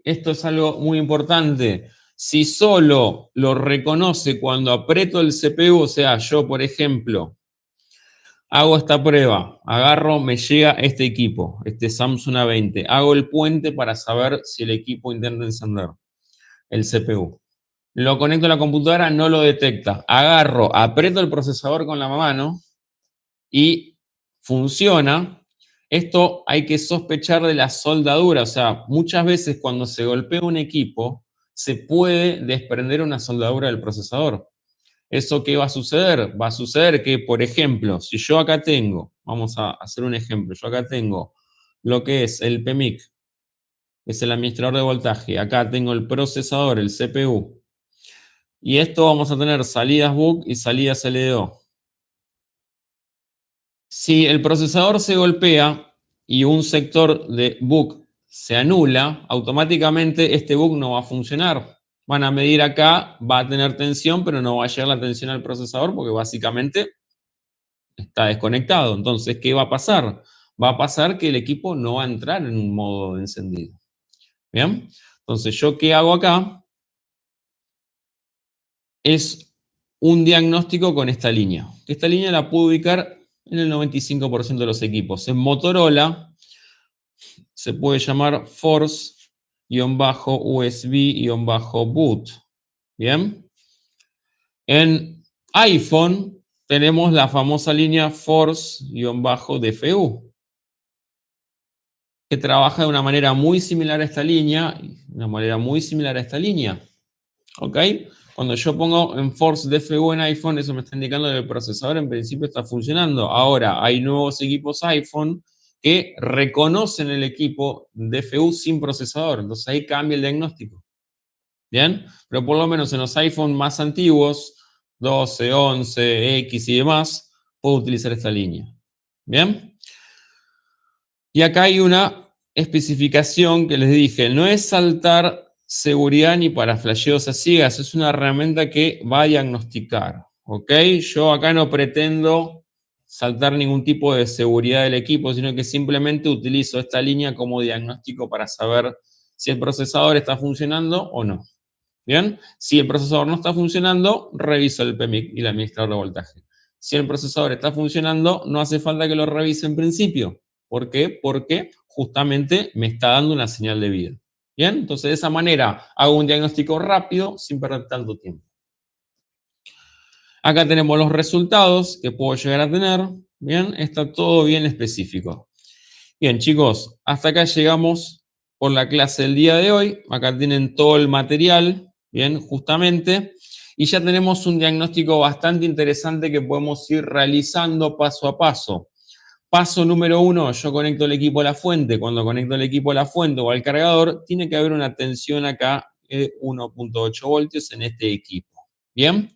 Esto es algo muy importante. Si solo lo reconoce cuando aprieto el CPU, o sea, yo, por ejemplo, hago esta prueba, agarro, me llega este equipo, este Samsung A20, hago el puente para saber si el equipo intenta encender el CPU. Lo conecto a la computadora, no lo detecta. Agarro, aprieto el procesador con la mano y funciona. Esto hay que sospechar de la soldadura, o sea, muchas veces cuando se golpea un equipo, se puede desprender una soldadura del procesador. ¿Eso qué va a suceder? Va a suceder que, por ejemplo, si yo acá tengo, vamos a hacer un ejemplo, yo acá tengo lo que es el PMIC, que es el administrador de voltaje, acá tengo el procesador, el CPU, y esto vamos a tener salidas BUC y salidas LDO. Si el procesador se golpea y un sector de BUC se anula, automáticamente este BUC no va a funcionar. Van a medir acá, va a tener tensión, pero no va a llegar la tensión al procesador porque básicamente está desconectado. Entonces, ¿qué va a pasar? Va a pasar que el equipo no va a entrar en un modo de encendido. ¿Bien? Entonces, ¿yo qué hago acá? Es un diagnóstico con esta línea. Esta línea la puedo ubicar en el 95% de los equipos. En Motorola se puede llamar Force-USB-boot. ¿Bien? En iPhone tenemos la famosa línea Force-DFU, que trabaja de una manera muy similar a esta línea, ¿ok? Cuando yo pongo en Force DFU en iPhone, eso me está indicando que el procesador en principio está funcionando. Ahora, hay nuevos equipos iPhone que reconocen el equipo DFU sin procesador, entonces ahí cambia el diagnóstico. ¿Bien? Pero por lo menos en los iPhone más antiguos, 12, 11, X y demás, puedo utilizar esta línea. ¿Bien? Y acá hay una especificación que les dije, no es saltar seguridad ni para flasheos a ciegas, es una herramienta que va a diagnosticar. ¿ok? Yo acá no pretendo saltar ningún tipo de seguridad del equipo, sino que simplemente utilizo esta línea como diagnóstico para saber si el procesador está funcionando o no. ¿Bien? Si el procesador no está funcionando, reviso el PMIC y el administrador de voltaje. Si el procesador está funcionando, no hace falta que lo revise en principio. ¿Por qué? Porque justamente me está dando una señal de vida. ¿Bien? Entonces, de esa manera hago un diagnóstico rápido sin perder tanto tiempo. Acá tenemos los resultados que puedo llegar a tener. Bien, está todo bien específico. Bien, chicos, hasta acá llegamos por la clase del día de hoy. Acá tienen todo el material, bien, justamente. Y ya tenemos un diagnóstico bastante interesante que podemos ir realizando paso a paso. Paso número 1, yo conecto el equipo a la fuente. Cuando conecto el equipo a la fuente o al cargador, tiene que haber una tensión acá de 1.8 voltios en este equipo. Bien.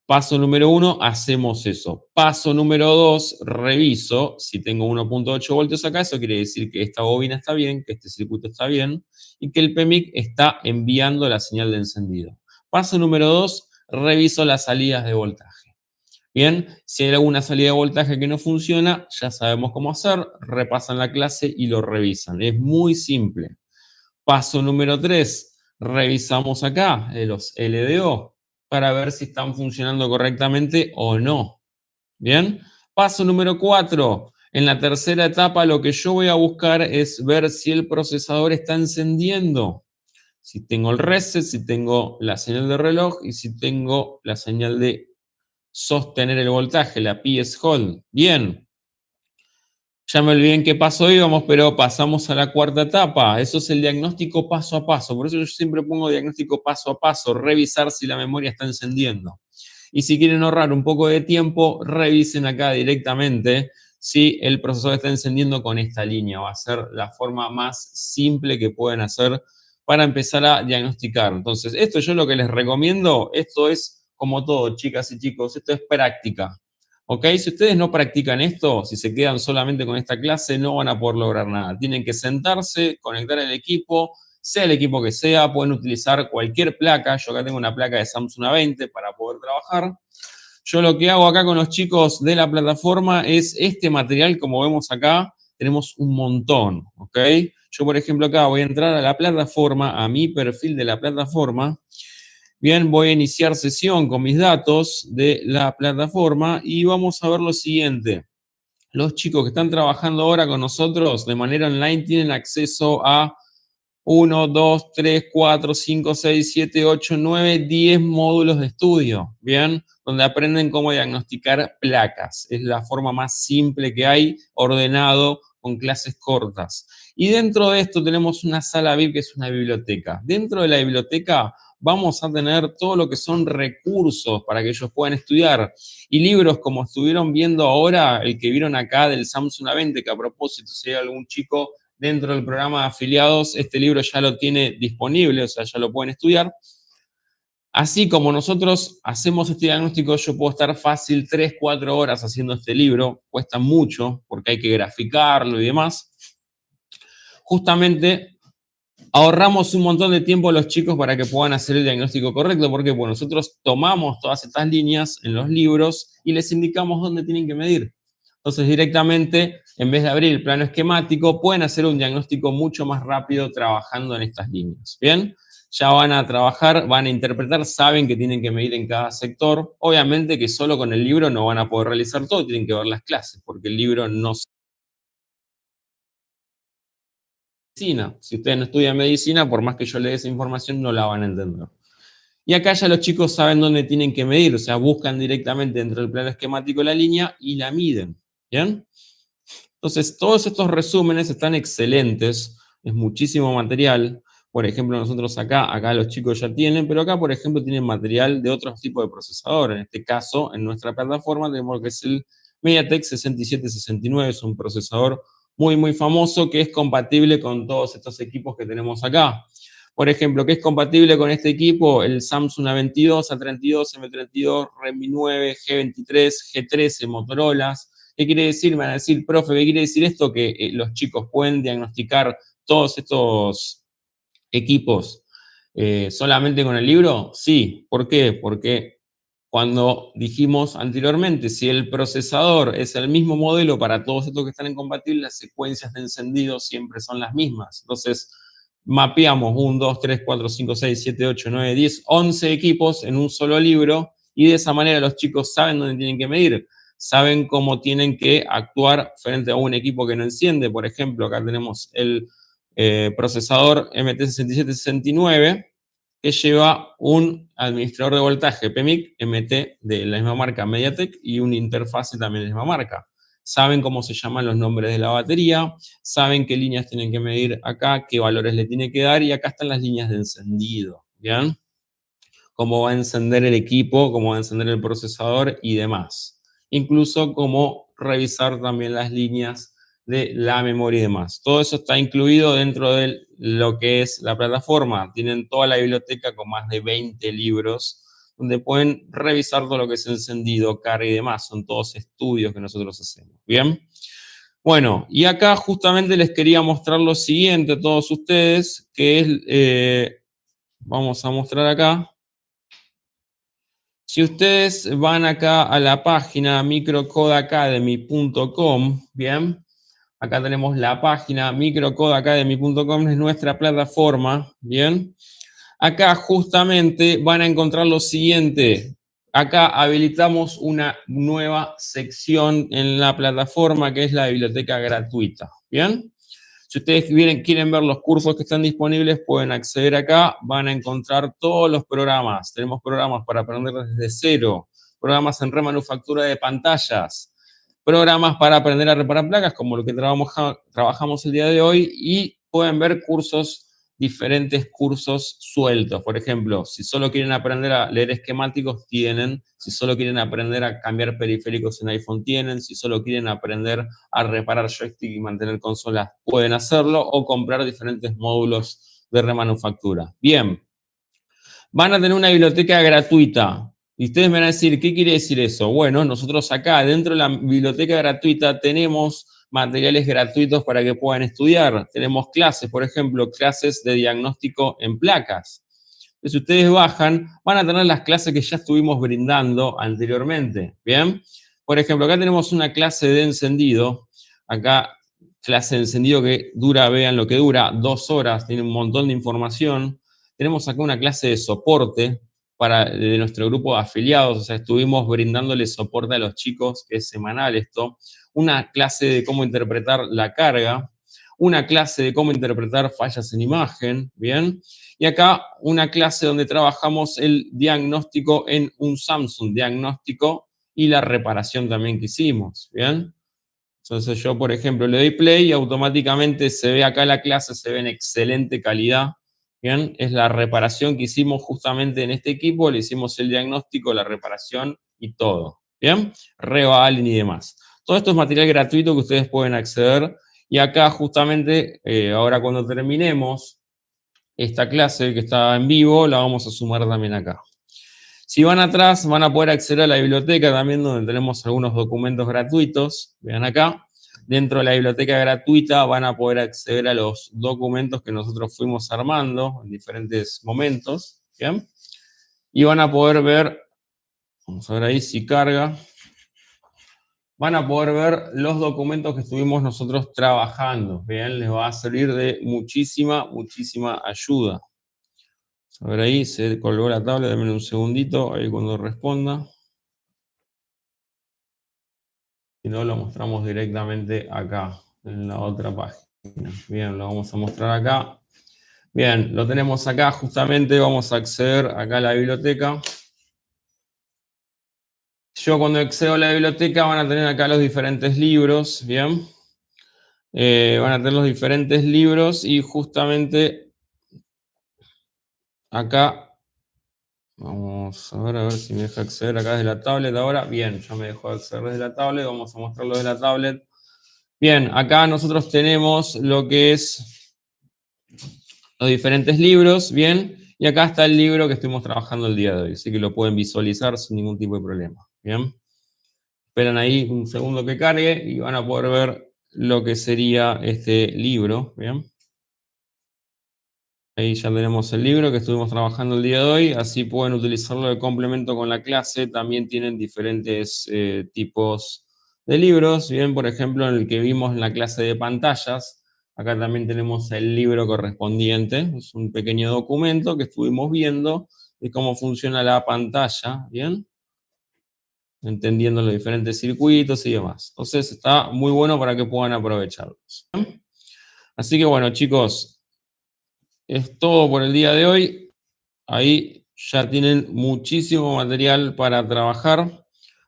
Paso número 1, hacemos eso. Paso número 2, reviso si tengo 1.8 voltios acá. Eso quiere decir que esta bobina está bien, que este circuito está bien y que el PMIC está enviando la señal de encendido. Paso número 2, reviso las salidas de voltaje. Bien, si hay alguna salida de voltaje que no funciona, ya sabemos cómo hacer. Repasan la clase y lo revisan. Es muy simple. Paso número 3, revisamos acá los LDO para ver si están funcionando correctamente o no. Bien. Paso número 4, en la tercera etapa lo que yo voy a buscar es ver si el procesador está encendiendo. Si tengo el reset, si tengo la señal de reloj y si tengo la señal de sostener el voltaje, la PS Hold. Bien. Ya me olvidé en qué paso íbamos, pero pasamos a la cuarta etapa. Eso es el diagnóstico paso a paso. Por eso yo siempre pongo diagnóstico paso a paso, revisar si la memoria está encendiendo. Y si quieren ahorrar un poco de tiempo, revisen acá directamente si el procesador está encendiendo con esta línea. Va a ser la forma más simple que pueden hacer para empezar a diagnosticar. Entonces, esto yo lo que les recomiendo, esto es como todo, chicas y chicos, esto es práctica. ¿Ok? Si ustedes no practican esto, si se quedan solamente con esta clase, no van a poder lograr nada. Tienen que sentarse, conectar el equipo, sea el equipo que sea, pueden utilizar cualquier placa. Yo acá tengo una placa de Samsung A20 para poder trabajar. Yo lo que hago acá con los chicos de la plataforma es este material, como vemos acá, tenemos un montón, ¿ok? Yo, por ejemplo, acá voy a entrar a la plataforma, a mi perfil de la plataforma. Bien, voy a iniciar sesión con mis datos de la plataforma y vamos a ver lo siguiente. Los chicos que están trabajando ahora con nosotros de manera online tienen acceso a 1, 2, 3, 4, 5, 6, 7, 8, 9, 10 módulos de estudio, ¿bien? Donde aprenden cómo diagnosticar placas. Es la forma más simple que hay, ordenado, con clases cortas. Y dentro de esto tenemos una sala VIP que es una biblioteca. Dentro de la biblioteca vamos a tener todo lo que son recursos para que ellos puedan estudiar. Y libros como estuvieron viendo ahora, el que vieron acá del Samsung A20, que a propósito, si hay algún chico dentro del programa de afiliados, este libro ya lo tiene disponible, o sea, ya lo pueden estudiar. Así como nosotros hacemos este diagnóstico, yo puedo estar fácil 3, 4 horas haciendo este libro, cuesta mucho porque hay que graficarlo y demás. Justamente ahorramos un montón de tiempo a los chicos para que puedan hacer el diagnóstico correcto, porque bueno, nosotros tomamos todas estas líneas en los libros y les indicamos dónde tienen que medir. Entonces, directamente, en vez de abrir el plano esquemático, pueden hacer un diagnóstico mucho más rápido trabajando en estas líneas. ¿Bien? Ya van a trabajar, van a interpretar, saben que tienen que medir en cada sector. Obviamente que solo con el libro no van a poder realizar todo, tienen que ver las clases, porque el libro no se medicina. Si ustedes no estudian medicina, por más que yo les dé esa información, no la van a entender. Y acá ya los chicos saben dónde tienen que medir, o sea, buscan directamente dentro del plano esquemático la línea y la miden. ¿Bien? Entonces, todos estos resúmenes están excelentes, es muchísimo material. Por ejemplo, nosotros acá los chicos ya tienen, pero acá, por ejemplo, tienen material de otros tipos de procesador. En este caso, en nuestra plataforma tenemos que es el MediaTek 6769, es un procesador muy, muy famoso que es compatible con todos estos equipos que tenemos acá. Por ejemplo, que es compatible con este equipo, el Samsung A22, A32, M32, Redmi 9, G23, G13, Motorola. ¿Qué quiere decir? Me van a decir, profe, ¿qué quiere decir esto? Que los chicos pueden diagnosticar todos estos equipos solamente con el libro. Sí, ¿por qué? Porque cuando dijimos anteriormente, si el procesador es el mismo modelo para todos estos que están incompatibles, las secuencias de encendido siempre son las mismas. Entonces, mapeamos 1, 2, 3, 4, 5, 6, 7, 8, 9, 10, 11 equipos en un solo libro y de esa manera los chicos saben dónde tienen que medir, saben cómo tienen que actuar frente a un equipo que no enciende. Por ejemplo, acá tenemos el procesador MT6769 que lleva un administrador de voltaje PMIC MT de la misma marca MediaTek y una interfase también de la misma marca. Saben cómo se llaman los nombres de la batería, saben qué líneas tienen que medir acá, qué valores le tienen que dar y acá están las líneas de encendido, ¿bien? Cómo va a encender el equipo, cómo va a encender el procesador y demás. Incluso cómo revisar también las líneas de la memoria y demás. Todo eso está incluido dentro de lo que es la plataforma. Tienen toda la biblioteca con más de 20 libros donde pueden revisar todo lo que es encendido, carga y demás. Son todos estudios que nosotros hacemos. ¿Bien? Bueno, y acá justamente les quería mostrar lo siguiente a todos ustedes, que es, vamos a mostrar acá. Si ustedes van acá a la página microcodeacademy.com, bien, acá tenemos la página microcodeacademy.com, es nuestra plataforma, bien. Acá justamente van a encontrar lo siguiente. Acá habilitamos una nueva sección en la plataforma que es la biblioteca gratuita, bien. Si ustedes quieren ver los cursos que están disponibles, pueden acceder acá, van a encontrar todos los programas. Tenemos programas para aprender desde cero, programas en remanufactura de pantallas, programas para aprender a reparar placas, como lo que trabajamos el día de hoy, y pueden ver diferentes cursos sueltos. Por ejemplo, si solo quieren aprender a leer esquemáticos, tienen. Si solo quieren aprender a cambiar periféricos en iPhone, tienen. Si solo quieren aprender a reparar joystick y mantener consolas, pueden hacerlo, o comprar diferentes módulos de remanufactura. Bien, van a tener una biblioteca gratuita. Y ustedes me van a decir, ¿qué quiere decir eso? Bueno, nosotros acá, dentro de la biblioteca gratuita, tenemos materiales gratuitos para que puedan estudiar. Tenemos clases, por ejemplo, clases de diagnóstico en placas. Entonces, si ustedes bajan, van a tener las clases que ya estuvimos brindando anteriormente. ¿Bien? Por ejemplo, acá tenemos una clase de encendido. Acá, clase de encendido que dura, vean lo que dura, 2 horas, tiene un montón de información. Tenemos acá una clase de soporte de nuestro grupo de afiliados, o sea, estuvimos brindándole soporte a los chicos, que es semanal esto, una clase de cómo interpretar la carga, una clase de cómo interpretar fallas en imagen, ¿bien? Y acá una clase donde trabajamos el diagnóstico en un Samsung, diagnóstico y la reparación también que hicimos, ¿bien? Entonces yo, por ejemplo, le doy play y automáticamente se ve acá la clase, se ve en excelente calidad. Bien, es la reparación que hicimos justamente en este equipo, le hicimos el diagnóstico, la reparación y todo. Bien, Revalen y demás. Todo esto es material gratuito que ustedes pueden acceder. Y acá justamente, ahora cuando terminemos esta clase que está en vivo, la vamos a sumar también acá. Si van atrás, van a poder acceder a la biblioteca también, donde tenemos algunos documentos gratuitos. Vean acá. Dentro de la biblioteca gratuita van a poder acceder a los documentos que nosotros fuimos armando en diferentes momentos. ¿Bien? Y van a poder ver, vamos a ver ahí si carga, van a poder ver los documentos que estuvimos nosotros trabajando. Bien, les va a servir de muchísima, muchísima ayuda. A ver ahí, se colgó la tabla, denme un segundito, ahí cuando responda. Si no, lo mostramos directamente acá, en la otra página. Bien, lo vamos a mostrar acá. Bien, lo tenemos acá justamente, vamos a acceder acá a la biblioteca. Yo cuando accedo a la biblioteca van a tener acá los diferentes libros, ¿bien? Van a tener los diferentes libros y justamente acá, vamos a ver si me deja acceder acá desde la tablet ahora. Bien, ya me dejó acceder desde la tablet, vamos a mostrarlo desde la tablet. Bien, acá nosotros tenemos lo que es los diferentes libros, bien, y acá está el libro que estuvimos trabajando el día de hoy, así que lo pueden visualizar sin ningún tipo de problema, bien. Esperan ahí un segundo que cargue y van a poder ver lo que sería este libro, bien. Ahí ya tenemos el libro que estuvimos trabajando el día de hoy, así pueden utilizarlo de complemento con la clase. También tienen diferentes tipos de libros. Bien, por ejemplo, en el que vimos en la clase de pantallas, acá también tenemos el libro correspondiente. Es un pequeño documento que estuvimos viendo de cómo funciona la pantalla, ¿bien? Entendiendo los diferentes circuitos y demás. Entonces está muy bueno para que puedan aprovecharlos. ¿Bien? Así que bueno, chicos, es todo por el día de hoy. Ahí ya tienen muchísimo material para trabajar.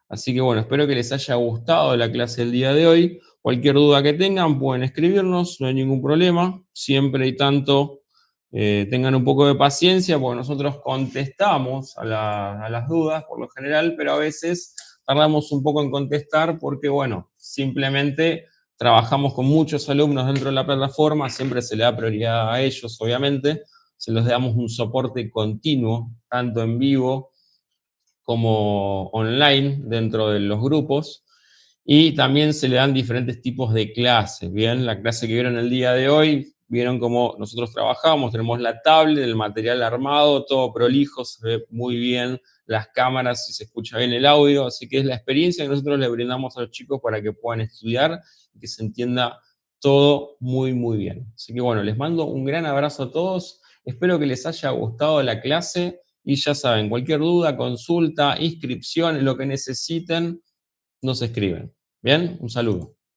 Así que bueno, espero que les haya gustado la clase del día de hoy. Cualquier duda que tengan pueden escribirnos, no hay ningún problema. Siempre y tanto tengan un poco de paciencia, porque nosotros contestamos a las dudas por lo general, pero a veces tardamos un poco en contestar porque, bueno, simplemente trabajamos con muchos alumnos dentro de la plataforma, siempre se le da prioridad a ellos, obviamente, se los damos un soporte continuo, tanto en vivo como online dentro de los grupos, y también se le dan diferentes tipos de clases. Bien, la clase que vieron el día de hoy, vieron cómo nosotros trabajamos, tenemos la tablet, el material armado, todo prolijo, se ve muy bien las cámaras y se escucha bien el audio, así que es la experiencia que nosotros le brindamos a los chicos para que puedan estudiar y que se entienda todo muy, muy bien. Así que bueno, les mando un gran abrazo a todos, espero que les haya gustado la clase y ya saben, cualquier duda, consulta, inscripción, lo que necesiten, nos escriben. Bien, un saludo.